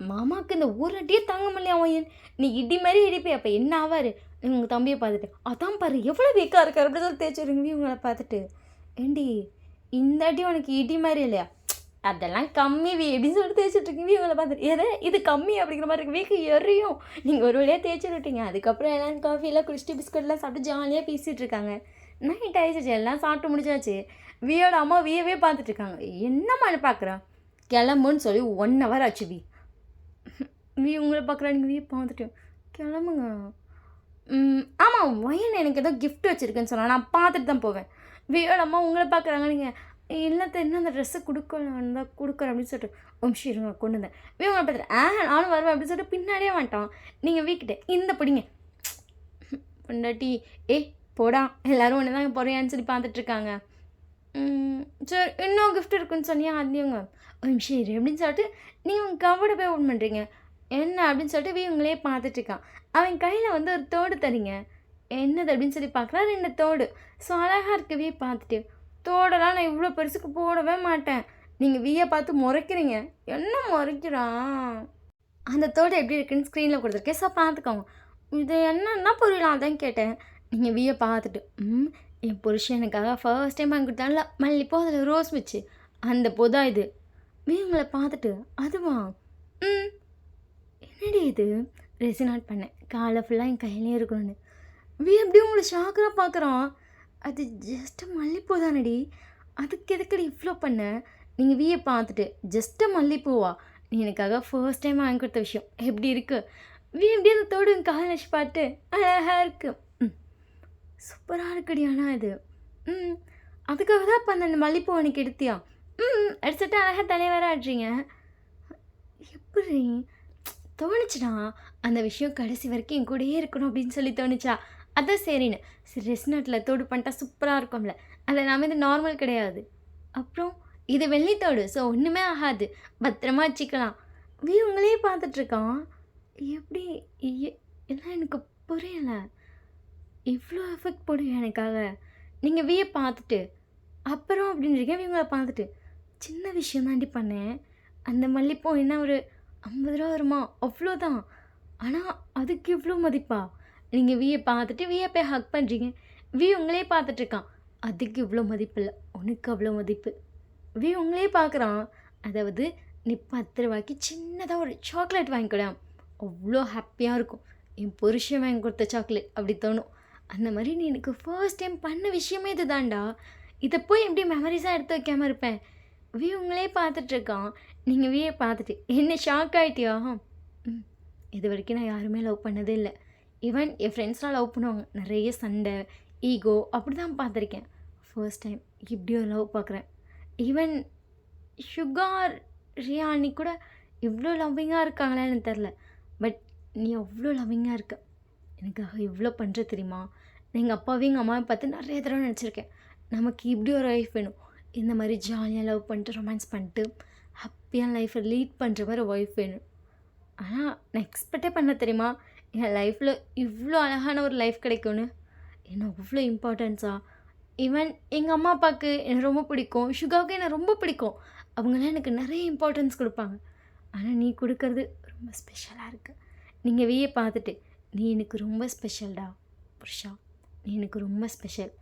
மாமாவுக்கு இந்த ஒரு அடியே தாங்க முடியல. அவன் நீ இடி மாதிரி இடிப்பே, அப்போ என்ன ஆவார். உங்கள் தம்பியை பார்த்துட்டு அதான் பாரு எவ்வளோ வீக்காக இருக்கார் அப்படி சொல்லி தேய்ச்சிருங்க. இவங்களை பார்த்துட்டு ஏண்டி இந்த அடி உனக்கு இடி மாதிரி இல்லையா, அதெல்லாம் கம்மி அப்படின்னு சொல்லிட்டு தேய்ச்சிட்ருக்கீங்க. இவங்களை பார்த்துட்டு இது கம்மி அப்படிங்கிற மாதிரி இருக்கு. வீக்கு எறியும். நீங்கள் ஒரு வழியாக தேய்ச்சி விட்டீங்க. அதுக்கப்புறம் எல்லாம் காஃபிலாம் குடிச்சிட்டு பிஸ்கட்லாம் சாப்பிட்டு ஜாலியாக பேசிகிட்டு இருக்காங்க. நைட் ஆயிடுச்சு, எல்லாம் சாப்பிட்டு முடிச்சாச்சு. வியோட அம்மா வியவே பார்த்துட்டு இருக்காங்க. என்னம்மான்னு பார்க்குறான். கிளம்புன்னு சொல்லி 1 hour ஆச்சு. உங்களை பார்க்குறா. நீங்கள் பார்த்துட்டு கிளம்புங்க. ஆமாம் வயன் எனக்கு ஏதோ கிஃப்ட் வச்சுருக்கேன்னு சொன்னால் நான் பார்த்துட்டு தான் போவேன். வியோட அம்மா உங்களை பார்க்குறாங்க. நீங்கள் இல்லத்தை என்ன அந்த ட்ரெஸ்ஸை கொடுக்கலாம் தான் கொடுக்குறேன் அப்படின்னு சொல்லிட்டு இருங்க கொண்டு வந்தேன். உங்களை பார்த்துட்டு நானும் வருவேன் அப்படின்னு சொல்லிட்டு பின்னாடியே வந்துட்டான். நீங்கள் வீக்கிட்ட இந்த பிடிங்க பொண்டாட்டி போடா எல்லாரும் ஒன்று தான் போறியான்னு சொல்லி பார்த்துட்ருக்காங்க. சரி இன்னும் கிஃப்ட் இருக்குன்னு சொன்னியா அதையுங்க இரு அப்படின்னு சொல்லிட்டு நீங்கள் கவலை போய் ஓன் பண்ணுறீங்க. என்ன அப்படின்னு சொல்லிட்டு உங்களே பார்த்துட்ருக்கான். அவன் கையில் ஒரு தோடு தரீங்க. என்னது அப்படின்னு சொல்லி பார்க்குறா. 2 தோடு. ஸோ அழகாக இருக்கவே பார்த்துட்டு தோடெல்லாம் நான் இவ்வளோ பெருசுக்கு போடவே மாட்டேன். நீங்கள் பார்த்து முறைக்கிறீங்க. என்ன முறைக்கிறான். அந்த தோடு எப்படி இருக்குன்னு ஸ்க்ரீனில் கொடுத்துருக்கேன். ஸோ பார்த்துக்கோங்க. இது என்னன்னா புரியலாம் அதான் கேட்டேன். நீங்கள் பார்த்துட்டு என் புருஷன் எனக்காக ஃபர்ஸ்ட் டைம் வாங்கி கொடுத்தால மல்லிப்பூ அதில் ரோஸ் வச்சு அந்த பூதா இது. உங்களை பார்த்துட்டு அதுவா என்னடி இது ரெசினாட் பண்ணேன். காலை ஃபுல்லாக என் கையிலே இருக்கணும்னு. எப்படி உங்களை ஷாக்கராக பார்க்குறான். அது ஜஸ்ட்டு மல்லிப்பூ தானடி, அதுக்கு எதுக்கடி இவ்வளோ பண்ண. நீங்கள் பார்த்துட்டு ஜஸ்ட்டு மல்லிப்பூவா, நீ எனக்காக ஃபர்ஸ்ட் டைம் வாங்கி கொடுத்த விஷயம் எப்படி இருக்குது. எப்படி அந்த தோடு காலை வச்சு பார்த்து அழகாக இருக்குது. சூப்பராக இருக்குடி. ஆனால் இது அதுக்காக தான் இப்போ அந்த மல்லிப்பூ உனக்கு எடுத்தியா. அடிச்சுட்டு அழகாக தலைவர ஆடுறீங்க. எப்படி தோணுச்சுடா அந்த விஷயம் கடைசி வரைக்கும் என் கூடயே இருக்கணும் அப்படின்னு சொல்லி தோணுச்சா. அதான் சரின்னு சரி ரெஸ்னாட்டில் தோடு பண்ணிட்டா சூப்பராக இருக்கும்ல. அதில் நாம் இது நார்மல் கிடையாது. அப்புறம் இது வெள்ளித்தோடு, ஸோ ஒன்றுமே ஆகாது, பத்திரமா வச்சுக்கலாம். உங்களே பார்த்துட்ருக்கான். எப்படி எல்லாம் எனக்கு புரியலை. இவ்வளோ எஃபெக்ட் போடுவேன் எனக்காக. நீங்கள் பார்த்துட்டு அப்புறம் அப்படின்றீங்க. இவங்களை பார்த்துட்டு சின்ன விஷயம் தாண்டி பண்ணேன். அந்த மல்லிப்பூ என்ன ஒரு 50 ரூபா வருமா, அவ்வளோதான். ஆனால் அதுக்கு இவ்வளோ மதிப்பா. நீங்கள் பார்த்துட்டு போய் ஹக் பண்ணுறீங்க. உங்களே பார்த்துட்ருக்கான். அதுக்கு இவ்வளோ மதிப்பு இல்லை, உனக்கு அவ்வளோ மதிப்பு. உங்களே பார்க்குறான். அதாவது நீ 10 ரூபாய்க்கு சின்னதாக ஒரு சாக்லேட் வாங்கிக்கூட அவ்வளோ ஹாப்பியாக இருக்கும். என் புருஷன் வாங்கி கொடுத்த சாக்லேட் அப்படி தோணும். அந்த மாதிரி நீ எனக்கு ஃபர்ஸ்ட் டைம் பண்ண விஷயமே இது தான்டா. இதை போய் எப்படி மெமரிஸாக எடுத்து வைக்காமல் இருப்பேன். உங்களே பார்த்துட்ருக்கான். நீங்கள் பார்த்துட்டு என்ன ஷாக் ஆகிட்டியா. இது வரைக்கும் நான் யாருமே லவ் பண்ணதே இல்லை. ஈவன் என் ஃப்ரெண்ட்ஸ்லாம் லவ் பண்ணுவாங்க, நிறைய சண்டை ஈகோ அப்படி தான் பார்த்துருக்கேன். ஃபர்ஸ்ட் டைம் இப்படி ஒரு லவ் பார்க்குறேன். ஈவன் சுகார் ரியானி கூட இவ்வளோ லவ்விங்காக இருக்காங்களான்னு எனக்கு தெரில. பட் நீ அவ்வளோ லவ்விங்காக இருக்க. எனக்காக இவ்வளோ பண்ணுற தெரியுமா. எங்கள் அப்பாவையும் எங்கள் அம்மாவை பார்த்து நிறைய தடவை நினச்சிருக்கேன், நமக்கு இப்படி ஒரு லைஃப் வேணும். இந்த மாதிரி ஜாலியாக லவ் பண்ணிட்டு ரொமான்ஸ் பண்ணிட்டு ஹாப்பியாக லைஃப்பை லீட் பண்ணுற மாதிரி ஒய்ஃப் வேணும். ஆனால் நான் எக்ஸ்பெக்டே பண்ண தெரியுமா என் லைஃப்பில் இவ்வளோ அழகான ஒரு லைஃப் கிடைக்கும்னு. என்ன அவ்வளோ இம்பார்ட்டன்ஸாக ஈவன் எங்கள் அம்மா அப்பாவுக்கு என்ன ரொம்ப பிடிக்கும், சுகாவுக்கு என்ன ரொம்ப பிடிக்கும். அவங்களாம் எனக்கு நிறைய இம்பார்ட்டன்ஸ் கொடுப்பாங்க. ஆனால் நீ கொடுக்கறது ரொம்ப ஸ்பெஷலாக இருக்கு. நீங்கள் வீயை பார்த்துட்டு நீ எனக்கு ரொம்ப ஸ்பெஷல்டா புருஷா, நீ எனக்கு ரொம்ப ஸ்பெஷல்.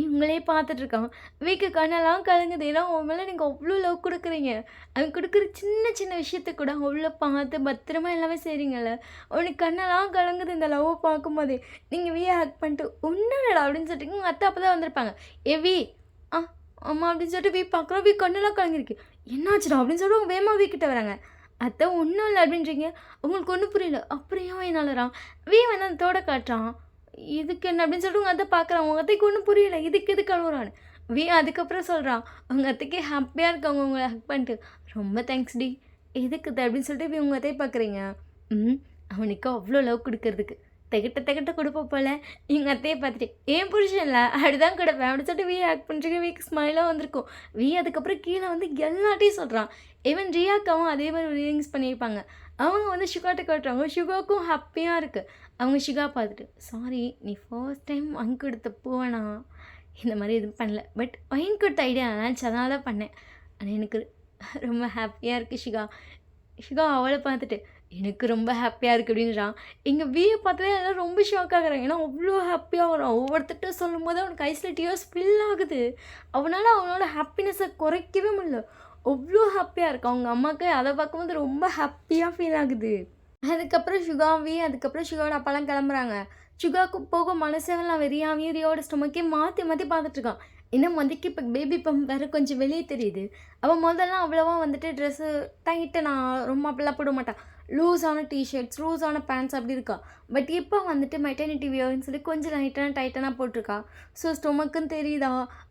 உங்களே பார்த்துட்ருக்கான். வீக்கு கண்ணெல்லாம் கலங்குது. ஏன்னா உன் மேலே நீங்கள் அவ்வளோ லவ் கொடுக்குறீங்க. அவன் கொடுக்குற சின்ன சின்ன விஷயத்த கூட அவ்வளோ பார்த்து பத்திரமா எல்லாமே செய்கிறீங்கல்ல. அவனுக்கு கண்ணெல்லாம் கலங்குது இந்த லவ்வை பார்க்கும்போதே. நீங்கள் ஹக் பண்ணிட்டு ஒன்றும் இல்லைடா அப்படின்னு சொல்லிட்டு உங்கள் அத்தை அப்போ தான் வந்திருப்பாங்க. வி ஆ அம்மா அப்படின்னு சொல்லிட்டு பார்க்குறோம். கண்ணெல்லாம் கலங்கிருக்கு. என்னாச்சுடா அப்படின்னு சொல்லிட்டு அவங்க வேமா கிட்ட வராங்க. அத்தை ஒன்றும் இல்லை அப்படின்றீங்க. உங்களுக்கு ஒன்றும் புரியல. அப்புறம் ஏன் என்னாலறான் வந்து அந்த தோட காட்டுறான். இதுக்கு என்ன அப்படின்னு சொல்லிட்டு உங்கள் அத்தை பார்க்குறான். உங்கள் அத்தைக்கு ஒன்றும் புரியல. இதுக்கு எதுக்கு அழுகுறான்னு. அதுக்கப்புறம் சொல்கிறான். உங்கள் அத்தைக்கு ஹாப்பியாக இருக்காங்க உங்களை ஹக் பண்ணிட்டு. ரொம்ப தேங்க்ஸ் டி. எதுக்கு அப்படின்னு சொல்லிட்டு உங்கள் அத்தையை பார்க்குறீங்க. அவனுக்கு அவ்வளோ லவ் கொடுக்கறதுக்கு திகட்ட கொடுப்ப போல. எங்கள் அத்தையை பார்த்துட்டு ஏன் புருஷன் இல்லை அப்படிதான் கொடுப்பேன் அப்படின்னு சொல்லிட்டு ஹேக் பண்ணுறீங்க. ஸ்மைலாக வந்திருக்கும். அதுக்கப்புறம் கீழே வந்து எல்லாட்டையும் சொல்கிறான். ஈவன் ரியாக்காவும் அதே மாதிரி ரீலிங்ஸ் பண்ணியிருப்பாங்க. அவங்க வந்து சுகாட்ட காட்டுறாங்க. சுகாவுக்கும் ஹாப்பியாக இருக்குது. அவங்க சுகா பார்த்துட்டு சாரி நீ ஃபர்ஸ்ட் டைம் வாங்கி கொடுத்த பூவனா இந்த மாதிரி எதுவும் பண்ணல, பட் வாங்கி கொடுத்த ஐடியா நல்லாச்சு அதனால தான் பண்ணேன். ஆனால் எனக்கு ரொம்ப ஹாப்பியாக இருக்குது சுகா அவளை பார்த்துட்டு எனக்கு ரொம்ப ஹாப்பியாக இருக்குது அப்படின்றான். எங்கள் பார்த்ததே எல்லாம் ரொம்ப ஷாக் ஆகுறாங்க. ஏன்னா அவ்வளோ ஹாப்பியாக வரும். ஒவ்வொருத்தட்ட சொல்லும் போது அவனுக்கு ஐஸில் டியர்ஸ் ஃபில் ஆகுது. அவனோட ஹாப்பினஸை குறைக்கவே முடியல. அவ்வளோ ஹாப்பியாக இருக்கும். அவங்க அம்மாவுக்கு அதை பார்க்கும்போது ரொம்ப ஹாப்பியாக ஃபீல் ஆகுது. அதுக்கப்புறம் அதுக்கப்புறம் சுகாவோட அப்பாலாம் கிளம்புறாங்க. சுகாவுக்கு போக மனசெல்லாம் வெறியாமையும் ரியோட ஸ்டொமக்கே மாற்றி மாற்றி பார்த்துட்ருக்கான். இன்னும் வந்துக்கு இப்போ பேபி பம்ப் வேறு கொஞ்சம் வெளியே தெரியுது. அவள் முதல்லாம் அவ்வளோவா வந்துட்டு ட்ரெஸ்ஸு டைட்டு நான் ரொம்ப அப்படிலாம் போட மாட்டான். லூஸான டிஷர்ட்ஸ் லூஸான பேண்ட்ஸ் அப்படி இருக்கா. பட் இப்போ வந்துட்டு மெட்டர்னிட்டி வியர்னு சொல்லி கொஞ்சம் டைட்டனாக போட்டிருக்கா. ஸோ ஸ்டொமக்குன்னு தெரியுதா.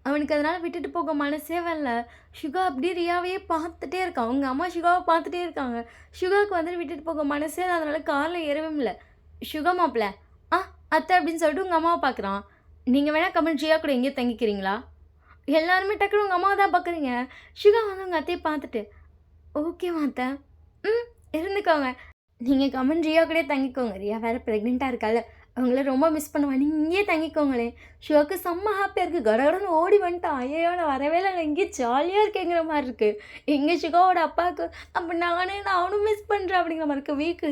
அவனுக்கு அதனால் விட்டுட்டு போக மனசே வரல. சுகா அப்படி ரியாவையே பார்த்துட்டே இருக்கான். அவங்க அம்மா சுகாவை பார்த்துட்டே இருக்காங்க. சுகாவுக்கு வந்துட்டு விட்டுட்டு போக மனசே அதனால் காரில் ஏறவே இல்லை. சுகா மாப்பிள்ள அத்தை அப்படின்னு சொல்லிட்டு உங்கள் அம்மாவை பார்க்குறான். நீங்கள் வேணால் கமெண்ட் ஜியா கூட எங்கேயும் தங்கிக்கிறீங்களா? எல்லாருமே டக்குனு உங்கள் அம்மாவை தான் பார்க்குறீங்க. சுகா வந்து உங்கள் அத்தையை பார்த்துட்டு ஓகேவா அத்தை இருந்துக்கோங்க. நீங்கள் கமெண்ட் ரியா கூட தங்கிக்கோங்க. ரியா வேறு ப்ரெக்னெண்ட்டாக இருக்கால, அவங்கள ரொம்ப மிஸ் பண்ணுவான். நீங்கள் இங்கேயே தங்கிக்கோங்களே. ஷுவாக்கு செம்ம ஹாப்பியாக இருக்குது. கடகடன்னு ஓடி வந்துட்டான். ஐயோ நான் வரவே இல்லை, நான் இங்கேயே ஜாலியாக இருக்கேங்கிற மாதிரி இருக்குது. எங்கள் ஷுகாவோட அப்பாவுக்கு அப்போ நானும் மிஸ் பண்ணுறேன் அப்படிங்கிற மாதிரி இருக்குது. வீக்கு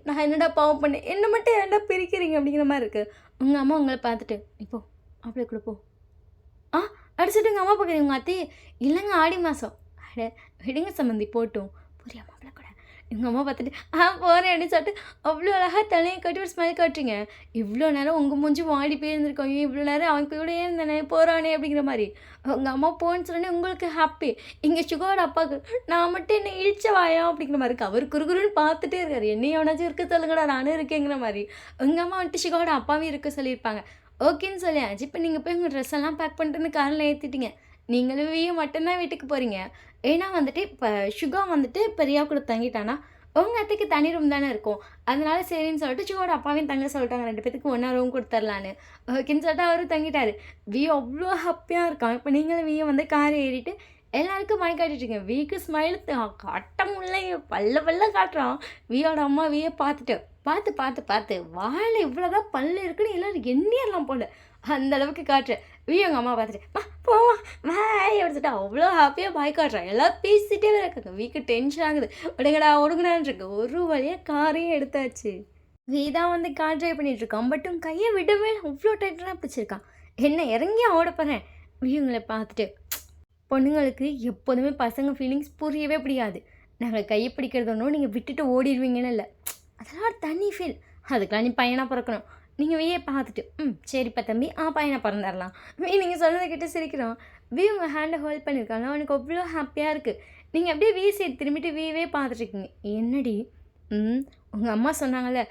நான் என்னடா பாவம் பண்ணேன், என்ன மட்டும் ஏன்டா பிரிக்கிறீங்க அப்படிங்கிற மாதிரி இருக்குது. உங்கள் அம்மா உங்களை பார்த்துட்டு இப்போ அப்படியே கூட போ அடிச்சுட்டு எங்கள் அம்மா பார்க்குறீங்க. உங்கள் அத்தையே இல்லைங்க ஆடி மாதம் விடுங்க சம்மந்தி போட்டோம் புரியா மாப்பிள்ள கூட. எங்கள் அம்மா பார்த்துட்டு போகிறேன் அப்படின்னு சொல்லிட்டு அவ்வளோ அழகாக தலையை கட்டி ஒரு ஸ்மைல் காட்டுறீங்க. இவ்வளோ நேரம் உங்கள் மூஞ்சி வாடி போயிருந்துருக்கோம். இவ்வளோ நேரம் அவன் கூட இருந்தேனே போகிறானே அப்படிங்கிற மாதிரி. உங்கள் அம்மா போன்னு சொன்னோன்னே உங்களுக்கு ஹாப்பி. இங்கே சுகரோட அப்பாவுக்கு நான் மட்டும் என்ன இழிச்ச வாயா அப்படிங்கிற மாதிரி இருக்குது. அவர் குறுகுருன்னு பார்த்துட்டே இருக்காரு. என்னையும் எவனாச்சும் இருக்க சொல்லுங்கடா நானும் இருக்கேங்கிற மாதிரி. உங்கள் அம்மா வந்துட்டு சுகரோட அப்பாவே இருக்க சொல்லியிருப்பாங்க. ஓகேன்னு சொல்லியாச்சு. இப்போ நீங்கள் போய் உங்கள் ட்ரெஸ் எல்லாம் பேக் பண்ணிட்டு காரில் ஏற்றிட்டீங்க. நீங்களும் மட்டும்தான் வீட்டுக்கு போகிறீங்க. ஏன்னா வந்துட்டு இப்போ சுகா வந்துட்டு இப்போ ரியா கூட தங்கிட்டானா உங்கள் அத்தைக்கு தனி ரூம் தானே இருக்கும். அதனால சரின்னு சொல்லிட்டு சுகாவோட அப்பாவையும் தங்க சொல்லிட்டாங்க. 2 பேத்துக்கு ஒன்றா ரூம் கொடுத்துர்லான்னு. ஓகேன்னு சொல்லிட்டு அவரும் தங்கிட்டார். அவ்வளோ ஹாப்பியாக இருக்கான். இப்போ நீங்களும் வந்து காரை ஏறிட்டு எல்லாருக்கும் மணி காட்டிட்டுருங்க. வீக்கு ஸ்மைல் காட்ட முடியல, பல்ல காட்டுறான். வியோட அம்மா பார்த்துட்டு பார்த்து வாயில் இவ்வளோதான் பல்லு இருக்குன்னு எல்லோரும் எண்ணிடலாம் போல அந்த அளவுக்கு காட்டுறேன். அவங்க அம்மா பார்த்துட்டு போவா பாய் எடுத்துட்டு அவ்வளோ ஹாப்பியாக பாய் காட்டுறான். எல்லாம் பேசிகிட்டே வேறு இருக்காங்க. வீக்கு டென்ஷன் ஆகுது. ஒடுங்கடான்னு இருக்கு. ஒரு வழியாக காரையும் எடுத்தாச்சு. தான் வந்து கார் ட்ரைவ் பண்ணிகிட்ருக்கான். பட் கையை விடவே அவ்வளோ டைட்டாக பிடிச்சிருக்கான். என்ன இறங்கி ஓட போகிறேன். இவங்களை பார்த்துட்டு பொண்ணுங்களுக்கு எப்போதுமே பசங்க ஃபீலிங்ஸ் புரியவே புரியாது. நாங்கள் கையை பிடிக்கிறது ஒன்றும் நீங்கள் விட்டுட்டு ஓடிடுவீங்கன்னு இல்லை, அதெல்லாம் ஒரு தனி ஃபீல். அதுக்கெலாம் நீ பையனாக பிறக்கணும். நீங்கள் பார்த்துட்டு சரிப்பா தம்பி பையனாக பிறந்துடலாம். நீங்கள் சொன்னதை கிட்டே சிரிக்கிறோம். உங்கள் ஹேண்டை ஹோல்ட் பண்ணியிருக்காங்க. அவனுக்கு அவ்வளோ ஹாப்பியாக இருக்குது. நீங்கள் அப்படியே சைடு திரும்பிட்டு பார்த்துட்ருக்கீங்க. என்னடி உங்கள் அம்மா சொன்னாங்கல்ல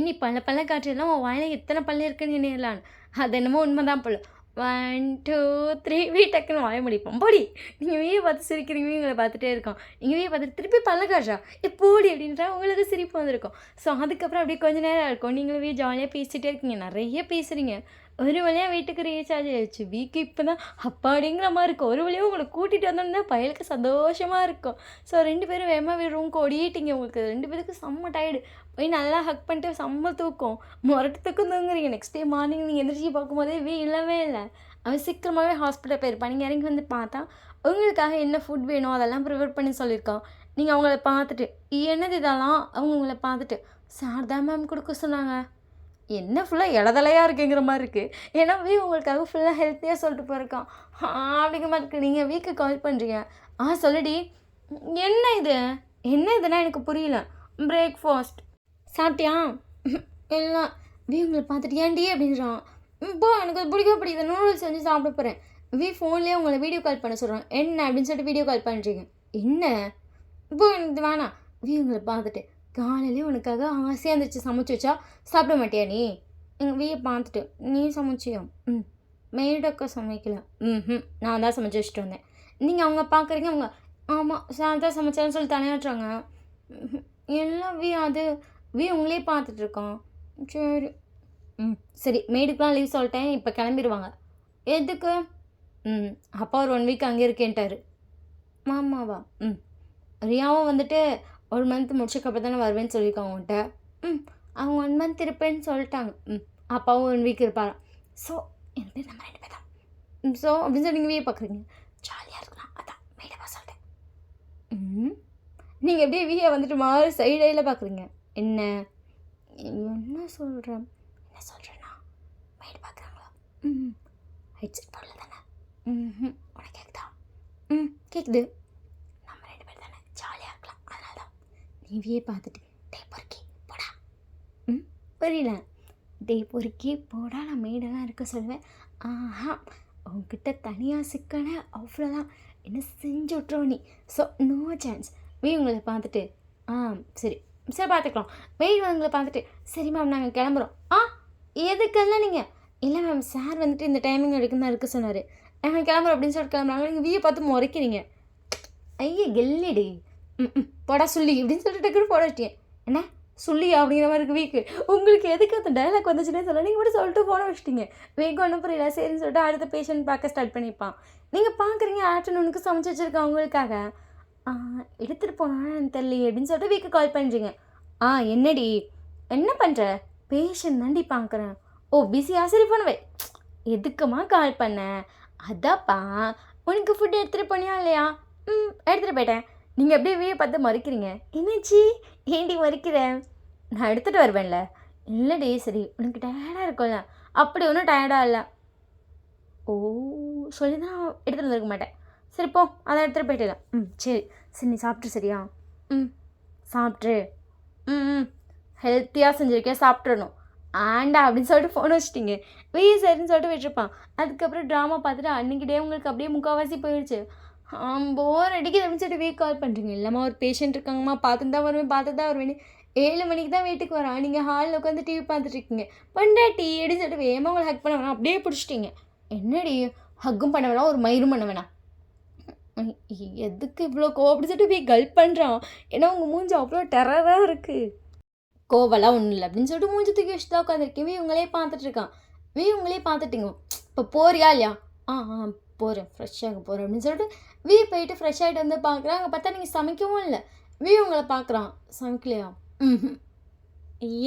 நீ பல்ல காட்டுறதுலாம் உன் வாயில் எத்தனை பல்ல இருக்குன்னு எண்ணிடலான்னு. அது என்னமோ உண்மைதான் போல. 1 2 3 டக்குன்னு வாய முடிப்போம். போடி நீங்கள் பார்த்து சிரிக்கிறீங்க. இவங்களை பார்த்துட்டே இருக்கோம். நீங்கள் பார்த்துட்டு திருப்பி பல்ல காட்டுறா போடி அப்படின்றா உங்களுக்கு சிரிப்பு வந்திருக்கும். ஸோ அதுக்கப்புறம் அப்படியே கொஞ்சம் நேரம் இருக்கும். நீங்களும் ஜாலியாக பேசிகிட்டே இருக்கீங்க. நிறைய பேசுகிறீங்க. ஒரு வழியாக வீட்டுக்கு ரீசார்ஜ் ஆகிடுச்சு. வீக்கு இப்போ தான் அப்பாடிங்கிற மாதிரி இருக்கும். ஒரு வழியாக உங்களை கூட்டிகிட்டு வந்தோம்னா பயலுக்கு சந்தோஷமாக இருக்கும். ஸோ 2 பேரும் வேகமாக ரூம்க்கு ஓடிட்டீங்க. உங்களுக்கு 2 பேருக்கு செம்ம டயர்டு. போய் நல்லா ஹக் பண்ணிட்டு செம்ம தூக்கம். முரட்டு தூக்கம் தூங்குறீங்க. நெக்ஸ்ட் டே மார்னிங் நீங்கள் எந்திரிச்சு பார்க்கும்போதே இல்லவே இல்லை. அவன் சீக்கிரமாகவே ஹாஸ்பிட்டல் போயிருப்பான். நீங்கள் இறங்கி வந்து பார்த்தா உங்களுக்காக என்ன ஃபுட் வேணும் அதெல்லாம் ப்ரிப்பேர் பண்ணி சொல்லியிருக்கான். நீங்கள் அவங்கள பார்த்துட்டு என்னது இதெல்லாம் அவங்க உங்களை பார்த்துட்டு சார் தான் மேம் கொடுக்க சொன்னாங்க. என்ன ஃபுல்லாக இலதலையாக இருக்குங்கிற மாதிரி இருக்குது. ஏன்னா உங்களுக்காக ஃபுல்லாக ஹெல்த்தியாக சொல்லிட்டு போயிருக்கான். அப்படிங்கிற மாதிரி இருக்குது. நீங்கள் வீக்கு கால் பண்ணுறீங்க. சொல்லுடி. என்ன இது என்ன இதுன்னா எனக்கு புரியல. பிரேக்ஃபாஸ்ட் சாப்பிட்டியா? எல்லாம் உங்களை பார்த்துட்டு ஏன்டி அப்படின்றான். இப்போ எனக்கு அது பிடிக்குது நூடுல்ஸ் செஞ்சு சாப்பிட போகிறேன். ஃபோன்லேயே உங்களை வீடியோ கால் பண்ண சொல்கிறான். என்ன அப்படின்னு சொல்லிட்டு வீடியோ கால் பண்ணுறீங்க. என்ன இப்போ எனக்கு இது வேணாம். உங்களை பார்த்துட்டு காலையிலே உனக்காக ஆசையாக இருந்துச்சு சமைச்சு வச்சா சாப்பிட மாட்டியா நீ? எங்கள் பார்த்துட்டு நீ சமைச்சியோ? மேடக்கா சமைக்கல. நான் தான் சமைச்சு வச்சுட்டு வந்தேன். நீங்கள் அவங்க பார்க்குறீங்க அவங்க ஆமாம் சார் தான் சமைச்சான்னு சொல்லி தலையாட்டுறாங்க. எல்லாம் அது உங்களே பார்த்துட்ருக்கான். சரி சரி மேடுக்கெலாம் லீவ் சொல்லிட்டேன். இப்போ கிளம்பிடுவாங்க. எதுக்கு? அப்பா ஒரு 1 வீக் அங்கே இருக்கேன்ட்டாரு. மாமாவா? ரியாவும் வந்துட்டு 1 மந்த் முடிச்சக்கப்புறம் தானே வருவேன்னு சொல்லியிருக்காங்க உன்கிட்ட. அவங்க 1 மந்த் இருப்பேன்னு சொல்லிட்டாங்க. அப்பாவும் 1 வீக் இருப்பாராம். ஸோ எனக்கு நம்ம 2 பேர் தான். ஸோ அப்படின்னு சொல்லி நீங்கள் பார்க்குறீங்க. ஜாலியாக இருக்கலாம். அதான் மேடப்பா சொல்லிட்டேன். நீங்கள் எப்படியே வந்துட்டு மாறு சைடையில் பார்க்குறீங்க. என்ன சொல்கிறேன்னா மேடு பார்க்குறாங்களா? ஹெட்செட் போடல தானே? உனக்கு கேட்குதா? கேட்குது. நம்ம 2 பேர் தானே ஜாலியாக இருக்கலாம். அதனால தான் நீ பார்த்துட்டு டே பொறுக்கி போடா. புரியல. டே பொறுக்கி போடா நான் மேடெல்லாம் இருக்க சொல்லுவேன். உங்ககிட்ட தனியாக சிக்கன அவ்வளோதான் என்ன செஞ்சு விட்ருவோம் நீ. So no chance. உங்களை பார்த்துட்டு சரி சரி பார்த்துக்கலாம். உங்களை பார்த்துட்டு சரி மேம் நாங்கள் கிளம்புறோம். எதுக்கெல்லாம் நீங்கள் இல்லை மேம் சார் வந்துட்டு இந்த டைமிங் வரைக்கும் தான் இருக்க சொன்னார். நாங்கள் கிளம்புறோம் அப்படின்னு சொல்லிட்டு கிளம்புறாங்க. நீங்கள் பார்த்து முறைக்கிறீங்க. ஐயா கெல்லிடி. போடா சொல்லி இப்படின்னு சொல்லிட்டு டக்குனு போட வச்சிட்டேன். என்ன சொல்லியா அப்படிங்கிற மாதிரி இருக்குது வீக்கு. உங்களுக்கு எதுக்கு அந்த டைலாக் வந்துச்சுன்னே சொல்ல நீங்கள் மட்டும் சொல்லிட்டு போன வச்சிட்டிங்க. வீக்கு ஒன்றும் புரியல சரின்னு சொல்லிட்டு அடுத்த பேஷண்ட் பார்க்க ஸ்டார்ட் பண்ணிப்பான். நீங்கள் பார்க்குறீங்க ஆஃப்டர்நூனுக்கு சமைச்சு வச்சுருக்கேன் அவங்களுக்காக. எடுத்துகிட்டு போனான்னு தெரியலையே அப்படின்னு சொல்லிட்டு வீக்கு கால் பண்ணுறீங்க. என்னடி என்ன பண்ணுற? பேஷண்ட் தாண்டி பார்க்குறேன். பிஸியா? சரி பண்ணுவே. எதுக்குமா கால் பண்ண? அதாப்பா உனக்கு ஃபுட் எடுத்துகிட்டு போனியா இல்லையா? எடுத்துகிட்டு போயிட்டேன். நீங்கள் அப்படியே பார்த்து மறைக்கிறீங்க. என்னாச்சு ஏண்டி மறைக்கிறேன்? நான் எடுத்துகிட்டு வருவேன்ல. இல்லைடி சரி உனக்கு டயர்டாக இருக்கும்ல. அப்படி ஒன்றும் டயர்டாக இல்லை. சொல்லி தான் எடுத்துகிட்டு வந்துருக்க மாட்டேன். சரி போ அதை எடுத்துகிட்டு போயிட்டு. சரி சரி நீ சாப்பிட்ரு சரியா? சாப்பிட்ரு. ஹெல்த்தியாக செஞ்சுருக்கேன் சாப்பிட்றணும். அப்படின்னு சொல்லிட்டு ஃபோன் வச்சிட்டிங்க. சரின்னு சொல்லிட்டு விட்டுருப்பான். அதுக்கப்புறம் ட்ராமா பார்த்துட்டு அன்றைக்கிட்டே உங்களுக்கு அப்படியே முக்கால்வாசி போயிடுச்சு. போர் அடிக்குது அப்படின்னு சொல்லிட்டு கால் பண்ணுறீங்க. இல்லைம்மா ஒரு பேஷண்ட் இருக்காங்கம்மா பார்த்துட்டு தான் வருவேன் 7 மணிக்கு தான் வீட்டுக்கு வரான். நீங்கள் ஹாலில் உட்காந்து டிவி பார்த்துட்ருக்கீங்க. பண்டாட்டி அப்படின்னு சொல்லிட்டு வேகமாக உங்களை ஹக் பண்ண வேணாம் அப்படியே பிடிச்சிட்டிங்க. என்னடி ஹக்கும் பண்ண வேணாம் ஒரு மயிரும் பண்ண வேணாம். எதுக்கு இவ்வளோ அப்படி சொல்லிட்டு கல்ப் பண்ணுறான். ஏன்னா உங்கள் மூஞ்சி அவ்வளோ டெரராக இருக்குது. கோவெல்லாம் ஒன்றும் இல்லை அப்படின்னு சொல்லிட்டு மூஞ்சி தூக்கி வச்சு தான் உட்காந்துருக்கேன். உங்களே பார்த்துட்ருக்கான். உங்களே பார்த்துட்டிங்க. இப்போ போறியா இல்லையா? போகிறேன் ஃப்ரெஷ்ஷாக போகிறேன் அப்படின்னு சொல்லிட்டு போயிட்டு ஃப்ரெஷ் ஆகிட்டு வந்து பார்க்குறான். அங்கே பார்த்தா நீங்கள் சமைக்கவும் இல்லை. உங்களை பார்க்குறான். சமைக்கலையா?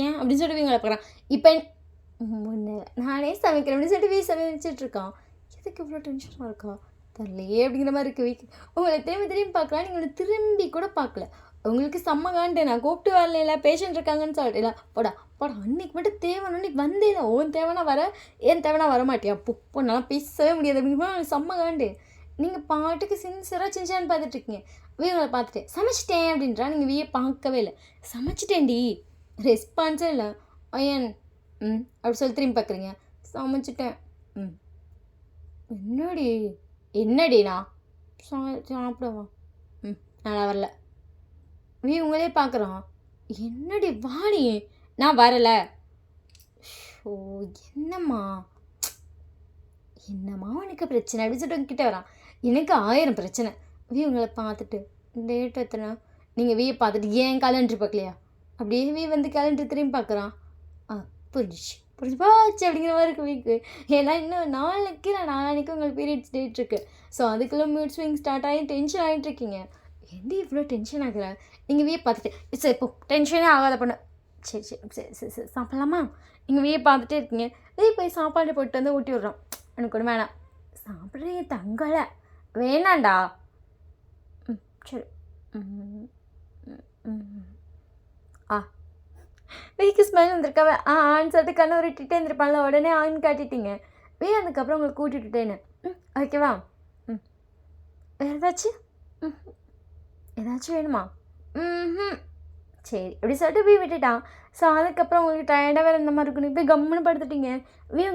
ஏன் அப்படின்னு சொல்லிட்டு உங்களை பார்க்குறான். இப்போ நானே சமைக்கிறேன் அப்படின்னு சொல்லிட்டு சமைச்சிட்ருக்கான். எதுக்கு இவ்வளோ டென்ஷனாக இருக்கா தெரியலையே அப்படிங்கிற மாதிரி இருக்குது உங்களை திரும்பி பார்க்கலாம். நீங்கள் திரும்பி கூட பார்க்கல. உங்களுக்கு செம்ம காண்டு. நான் கூப்பிட்டு வரல பேஷண்ட் இருக்காங்கன்னு சொல்லிட்டு போடா அன்றைக்கி மட்டும் தேவைன்னு அன்றைக்கி வந்தே தான் ஓன் தேவைனா வர ஏன் தேவைனா வர மாட்டியா? பொண்ணெல்லாம் பேசவே முடியாது அப்படிங்கிற செம்ம காண்டு. நீங்கள் பாட்டுக்கு சின்சியராக சின்சான்னு பார்த்துட்ருக்கீங்க. உங்களை பார்த்துட்டு சமைச்சிட்டேன் அப்படின்றா. நீங்கள் பார்க்கவே இல்லை. சமைச்சிட்டேன்டி ரெஸ்பான்ஸே இல்லை. ஐயன் அப்படி சொல்லி திரும்பி பார்க்குறீங்க. சமைச்சிட்டேன். என்னடிண்ணா சாப்பிடவா? நல்லா வரல. உங்களே பார்க்குறான். என்னடி வாடி? நான் வரலை. என்னம்மா உனக்கு பிரச்சனை அப்படின்னு சொல்லிட்டு உங்ககிட்ட வரான். எனக்கு 1000 பிரச்சனை. உங்களை பார்த்துட்டு டேட் எத்தனை? நீங்கள் பார்த்துட்டு ஏன் கேலண்டர் பார்க்கலையா? அப்படியே வந்து கேலண்டர் திரும்பி பார்க்குறான். புரிஞ்சிச்சு போச்சு அப்படிங்கிற மாதிரி இருக்குது வீக்கு. ஏன்னா இன்னும் நாளைக்கு உங்களுக்கு பீரியட்ஸ் டேட் இருக்குது. ஸோ அதுக்குள்ளே மூட் ஸ்விங் ஸ்டார்ட் ஆகி டென்ஷன் ஆகிட்டுருக்கீங்க. எந்த இவ்வளோ டென்ஷன் ஆகுறா? நீங்கள் பார்த்துட்டு சரி இப்போ டென்ஷனே ஆகாத பண்ண. சரி சாப்பிட்லாமா? நீங்கள் பார்த்துட்டே இருக்கீங்க. போய் சாப்பாடு போட்டு வந்து ஊட்டி விட்றோம். எனக்கு ஒன்று வேணாம் சாப்பிட்றீங்க தங்கலை வேணாண்டா. ம் சரி. ம் ம் ஆ வீக்கு ஸ்மெல் வந்திருக்காவ ஆன்னு சொல்லிட்டு கண்ணை உருட்டிகிட்டே இருந்திருப்பான்ல, உடனே ஆன்னு காட்டிட்டீங்க. அதுக்கப்புறம் உங்களுக்கு கூட்டிட்டுட்டேன்னு. ஓகேவா? ம் வேறு ஏதாச்சும்? ம் ஏதாச்சும் வேணுமா? ம் சரி அப்படி சொல்லிட்டு விட்டுட்டான். ஸோ அதுக்கப்புறம் உங்களுக்கு டயர்டாக வேறு இந்த மாதிரி இருக்கும், போய் கம்முன்னு படுத்துட்டீங்க.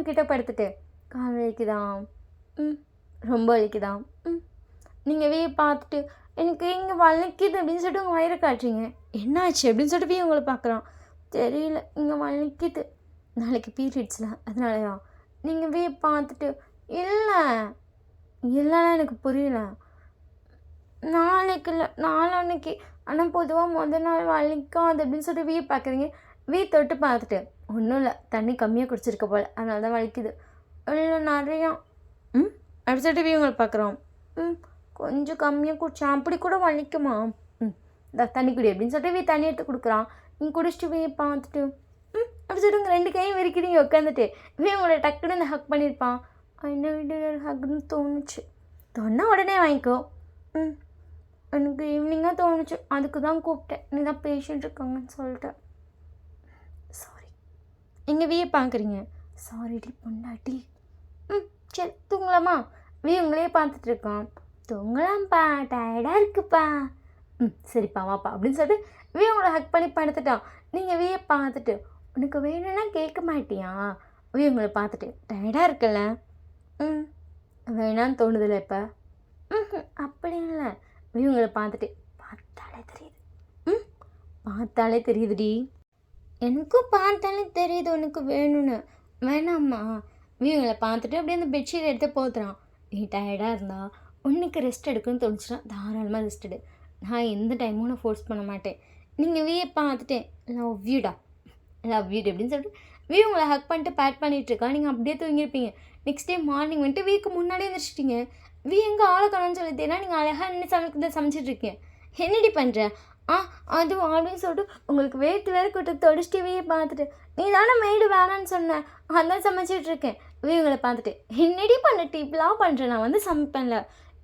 கிட்ட படுத்துட்டு கால் வலிக்குதான், ரொம்ப வலிக்குதான், நீங்கள் பார்த்துட்டு எனக்கு இங்கே வலிக்குது அப்படின்னு சொல்லிட்டு உங்கள் வயிறை காட்டுறீங்க. என்னாச்சு அப்படின்னு சொல்லிட்டு உங்களை பார்க்குறான். தெரியல, இங்கே வலிக்குது, நாளைக்கு பீரியட்ஸில் அதனாலயா. நீங்கள் பார்த்துட்டு இல்லை இல்லைன்னா எனக்கு புரியல, நாளைக்கு இல்லை நாளான்னைக்கு, ஆனால் பொதுவாக முதல் நாள் வலிக்காது அப்படின்னு சொல்லிட்டு பார்க்குறீங்க. தொட்டு பார்த்துட்டு ஒன்றும் இல்லை, தண்ணி கம்மியாக குடிச்சிருக்க போல் அதனால தான் வலிக்குது. இல்லை நிறையா அப்படி சொல்லிட்டு உங்களை பார்க்குறோம். கொஞ்சம் கம்மியாக குடிச்சான் அப்படி கூட வலிக்குமா? தண்ணி குடி அப்படின்னு சொல்லிட்டு தண்ணி எடுத்து கொடுக்குறான். நீங்கள் குடிச்சிட்டு பார்த்துட்டு அப்படி சொல்லிட்டு உங்கள் 2 கையும் வெறிக்கிறீங்க உட்காந்துட்டு. உங்களை டக்குன்னு இந்த ஹக் பண்ணியிருப்பான். என்ன வீடு ஹக்னு தோணுச்சு, தோணுன்னா உடனே வாங்கிக்கோ. எனக்கு ஈவினிங்காக தோணுச்சு, அதுக்கு தான் கூப்பிட்டேன், நீ தான் பேஷண்ட் இருக்காங்கன்னு சொல்லிட்டேன். சாரி. நீங்கள் பார்க்குறீங்க. சாரிடி பொண்டாட்டி. சரி தூங்கலாமா? உங்களையே பார்த்துட்ருக்கான். தூங்கலாம்ப்பா, டயர்டாக இருக்குப்பா. சரிப்பா வாப்பா அப்படின்னு சொல்லிட்டு உங்களை ஹக் பண்ணி படுத்துட்டான். நீங்கள் பார்த்துட்டு உனக்கு வேணும்னா கேட்க மாட்டியா? உங்களை பார்த்துட்டு டயர்டாக இருக்குல்ல, வேணான்னு தோணுதில்ல இப்போ? அப்படி இல்லை. உங்களை பார்த்துட்டு பார்த்தாலே தெரியுது, பார்த்தாலே தெரியுதுடி. எனக்கும் பார்த்தாலே தெரியுது உனக்கு வேணும்னு. வேணாம்மா. உங்களை பார்த்துட்டு அப்படியே அந்த பெட்ஷீட் எடுத்து போத்துறான். நீ டயர்டாக இருந்தா உன்னைக்கு ரெஸ்ட் எடுக்குன்னு தோணுச்சுன்னா தாராளமாக ரெஸ்ட் எடு, நான் எந்த டைமும் நான் ஃபோர்ஸ் பண்ண மாட்டேன். நீங்கள் பார்த்துட்டேன் லவ் யூடா, லவ் யூ அப்படின்னு சொல்லிட்டு உங்களை ஹக் பண்ணிட்டு பேட் பண்ணிகிட்ருக்கான். நீங்கள் அப்படியே தூங்கியிருப்பீங்க. நெக்ஸ்ட் டே மார்னிங் வந்துட்டு வீக்கு முன்னாடியே எழுந்திரிச்சிட்டிங்க. எங்கே ஆளை காணோன்னு சொல்லிட்டேன்னா நீங்கள் அழகாக என்ன சமைச்சிட்ருக்கீங்க. என்னடி பண்ணுற? அது அப்படின்னு சொல்லிட்டு உங்களுக்கு வேறு கூட்ட தொடிச்சிட்டு பார்த்துட்டு நீ தானே மெய்டு வேணான்னு சொன்னேன், அதான் சமைச்சிட்ருக்கேன். உங்களை பார்த்துட்டு என்னடி பண்ண இப்படிலாம் பண்ணுறேன், நான் வந்து சமைப்பேன்ல.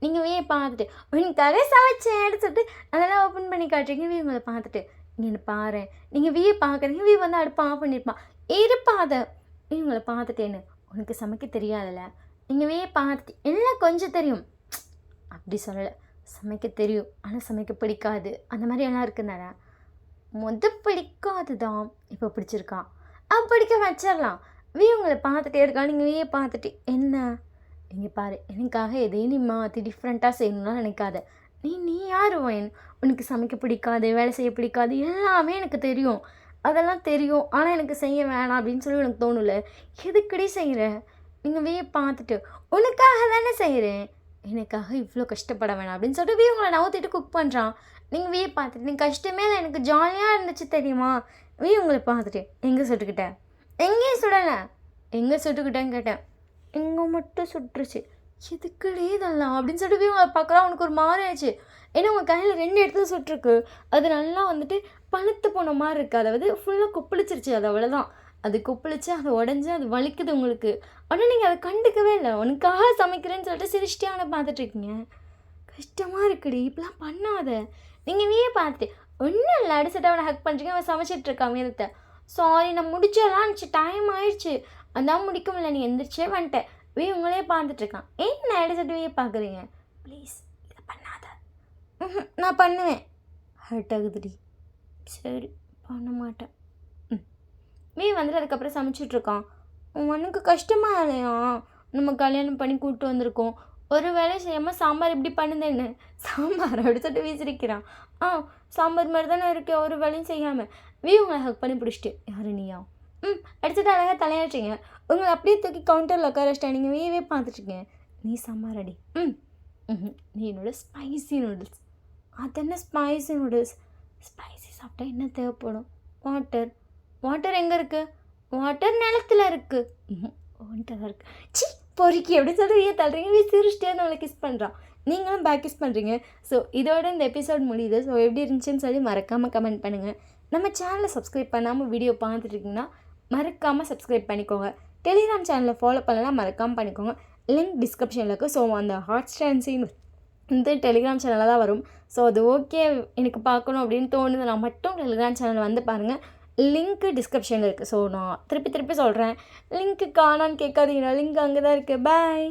நீங்கள் பார்த்துட்டு உனக்காக சமைச்சேன் எடுத்துட்டு அதெல்லாம் ஓப்பன் பண்ணி காட்டுறீங்க. உங்களை பார்த்துட்டு இங்கே பாரு, நீங்கள் பார்க்குறீங்க. வந்து அடுப்பு ஆஃப் பண்ணியிருப்பான். இருப்பாத. உங்களை பார்த்துட்டேன்னு உனக்கு சமைக்க தெரியாதுல்ல. நீங்கள் பார்த்துட்டு எல்லாம் கொஞ்சம் தெரியும் அப்படி சொல்லலை, சமைக்க தெரியும் ஆனால் சமைக்க பிடிக்காது, அந்த மாதிரி எல்லாம் இருக்குன்னாரா? பிடிக்காது தான் இப்போ பிடிச்சிருக்கான், பிடிக்க வச்சிடலாம். உங்களை பார்த்துட்டே இருக்கான். நீங்கள் பார்த்துட்டு என்ன நீங்கள் பாரு, எனக்காக எதையும் நீ மாற்றி டிஃப்ரெண்ட்டாக செய்யணும்னா நினைக்காத. நீ யார் உனக்கு சமைக்க பிடிக்காது, வேலை செய்ய பிடிக்காது, எல்லாமே எனக்கு தெரியும், அதெல்லாம் தெரியும், ஆனால் எனக்கு செய்ய வேணாம் அப்படின்னு சொல்லி உனக்கு தோணுல. எதுக்கடி செய்கிற? நீங்கள் பார்த்துட்டு உனக்காக தானே செய்கிறேன், எனக்காக இவ்வளோ கஷ்டப்பட வேணாம் அப்படின்னு சொல்லிட்டு உங்களை நவுத்திட்டு குக் பண்ணுறான். நீங்கள் பார்த்துட்டு நீ கஷ்டமே இல்லை, எனக்கு ஜாலியாக இருந்துச்சு தெரியுமா? உங்களை பார்த்துட்டு எங்கே சுட்டுக்கிட்டேன்? எங்கேயும் சுடலை. எங்கே சுட்டுக்கிட்டேன்னு கேட்டேன். எங்கே மட்டும் சுட்டுருச்சு. எதுக்குடே இதெல்லாம் அப்படின்னு சொல்லிட்டு உங்களை பார்க்குறா. அவனுக்கு ஒரு மாதிரி ஆச்சு. ஏன்னா உங்கள் கையில் 2 இடத்துல சுட்டுருக்கு. அது நல்லா வந்துட்டு பழுத்து போன மாதிரி இருக்குது, அதாவது ஃபுல்லாக கொப்பளிச்சிருச்சு. அது அவ்வளோதான், அது கொப்பளிச்சு அதை உடஞ்சி அது வலிக்குது உங்களுக்கு. ஆனால் நீங்கள் அதை கண்டுக்கவே இல்லை. உனக்காக சமைக்கிறேன்னு சொல்லிட்டு சிரிச்சிட்டே அவனை பார்த்துட்ருக்கீங்க. கஷ்டமாக இருக்குடி, இப்படிலாம் பண்ணாத. நீங்கள் பார்த்துட்டு ஒன்றும் இல்லை அடிச்சுட்டு அவனை ஹக் பண்ணுறீங்க. அவன் சமைச்சிட்ருக்கான் மீதத்தை. சாரி நான் முடிச்செல்லாம் இருந்துச்சு, டைம் ஆயிடுச்சு, அதான் முடிக்க முடியல, நீ எந்திரிச்சே வந்துட்டேன். உங்களே பார்த்துட்ருக்கான். என்ன அடிச்சுட்டு பார்க்குறீங்க? ப்ளீஸ் இதை பண்ணாத. நான் பண்ணுவேன். ஹர்ட் ஆகுதுடி. சரி பண்ண மாட்டேன். வந்துட்டு அதுக்கப்புறம் சமைச்சிட்ருக்கான். உனக்கு கஷ்டமாக இல்லையா? நம்ம கல்யாணம் பண்ணி கூப்பிட்டு வந்திருக்கோம், ஒரு வேலை செய்யாமல் சாம்பார் இப்படி பண்ணுதேன்னு. சாம்பார் அப்படி சொல்லிட்டு வீசிருக்கிறான். சாம்பார் மாதிரி தானே இருக்கேன், ஒரு வேலையும் செய்யாமல். உங்களை ஹக் பண்ணி பிடிச்சிட்டு யாரு நீயா? அடிச்சுட்டு அழகாக தலையாட்டுறீங்க. உங்களை அப்படியே தூக்கி கவுண்டரில் உட்கார வச்சிட்டேன். நீங்கள் பார்த்துட்ருக்கீங்க. நீ சாம்பார் அடி. நீ என்னோட ஸ்பைசி நூடுல்ஸ். அது என்ன ஸ்பைசி நூடுல்ஸ்? ஸ்பைசி சாப்பிட்டா என்ன தேவைப்படும்? வாட்டர் எங்கே இருக்குது? வாட்டர் நிலத்தில் இருக்குது. வாட்டர் இருக்குது. சி பொறுக்கி அப்படின்னு சொல்லிட்டு தள்ளுறீங்க. சிரிச்சிட்டே நம்மளை கிஸ் பண்ணுறான். நீங்களும் பேக் கிஸ் பண்ணுறீங்க. ஸோ இதோட இந்த எபிசோட் முடியுது. ஸோ எப்படி இருந்துச்சுன்னு சொல்லி மறக்காமல் கமெண்ட் பண்ணுங்கள். நம்ம சேனலை சப்ஸ்கிரைப் பண்ணாமல் வீடியோ பார்த்துட்ருக்கீங்கன்னா மறக்காமல் சப்ஸ்கிரைப் பண்ணிக்கோங்க. டெலிகிராம் சேனலை ஃபாலோ பண்ணலாம், மறக்காமல் பண்ணிக்கோங்க. லிங்க் டிஸ்கிரிப்ஷனில் இருக்குது. ஸோ அந்த ஹாட் ஸ்டார் சீன் வந்து டெலிகிராம் சேனலில் தான் வரும். ஸோ அது ஓகே எனக்கு பார்க்கணும் அப்படின்னு தோணுதுன்னா மட்டும் டெலிகிராம் சேனல் வந்து பாருங்கள். லிங்க்கு டிஸ்கிரிப்ஷனில் இருக்குது. ஸோ நான் திருப்பி சொல்கிறேன், லிங்க்கு காணான்னு கேட்காதீங்க, லிங்க் அங்கே தான் இருக்குது. பாய்.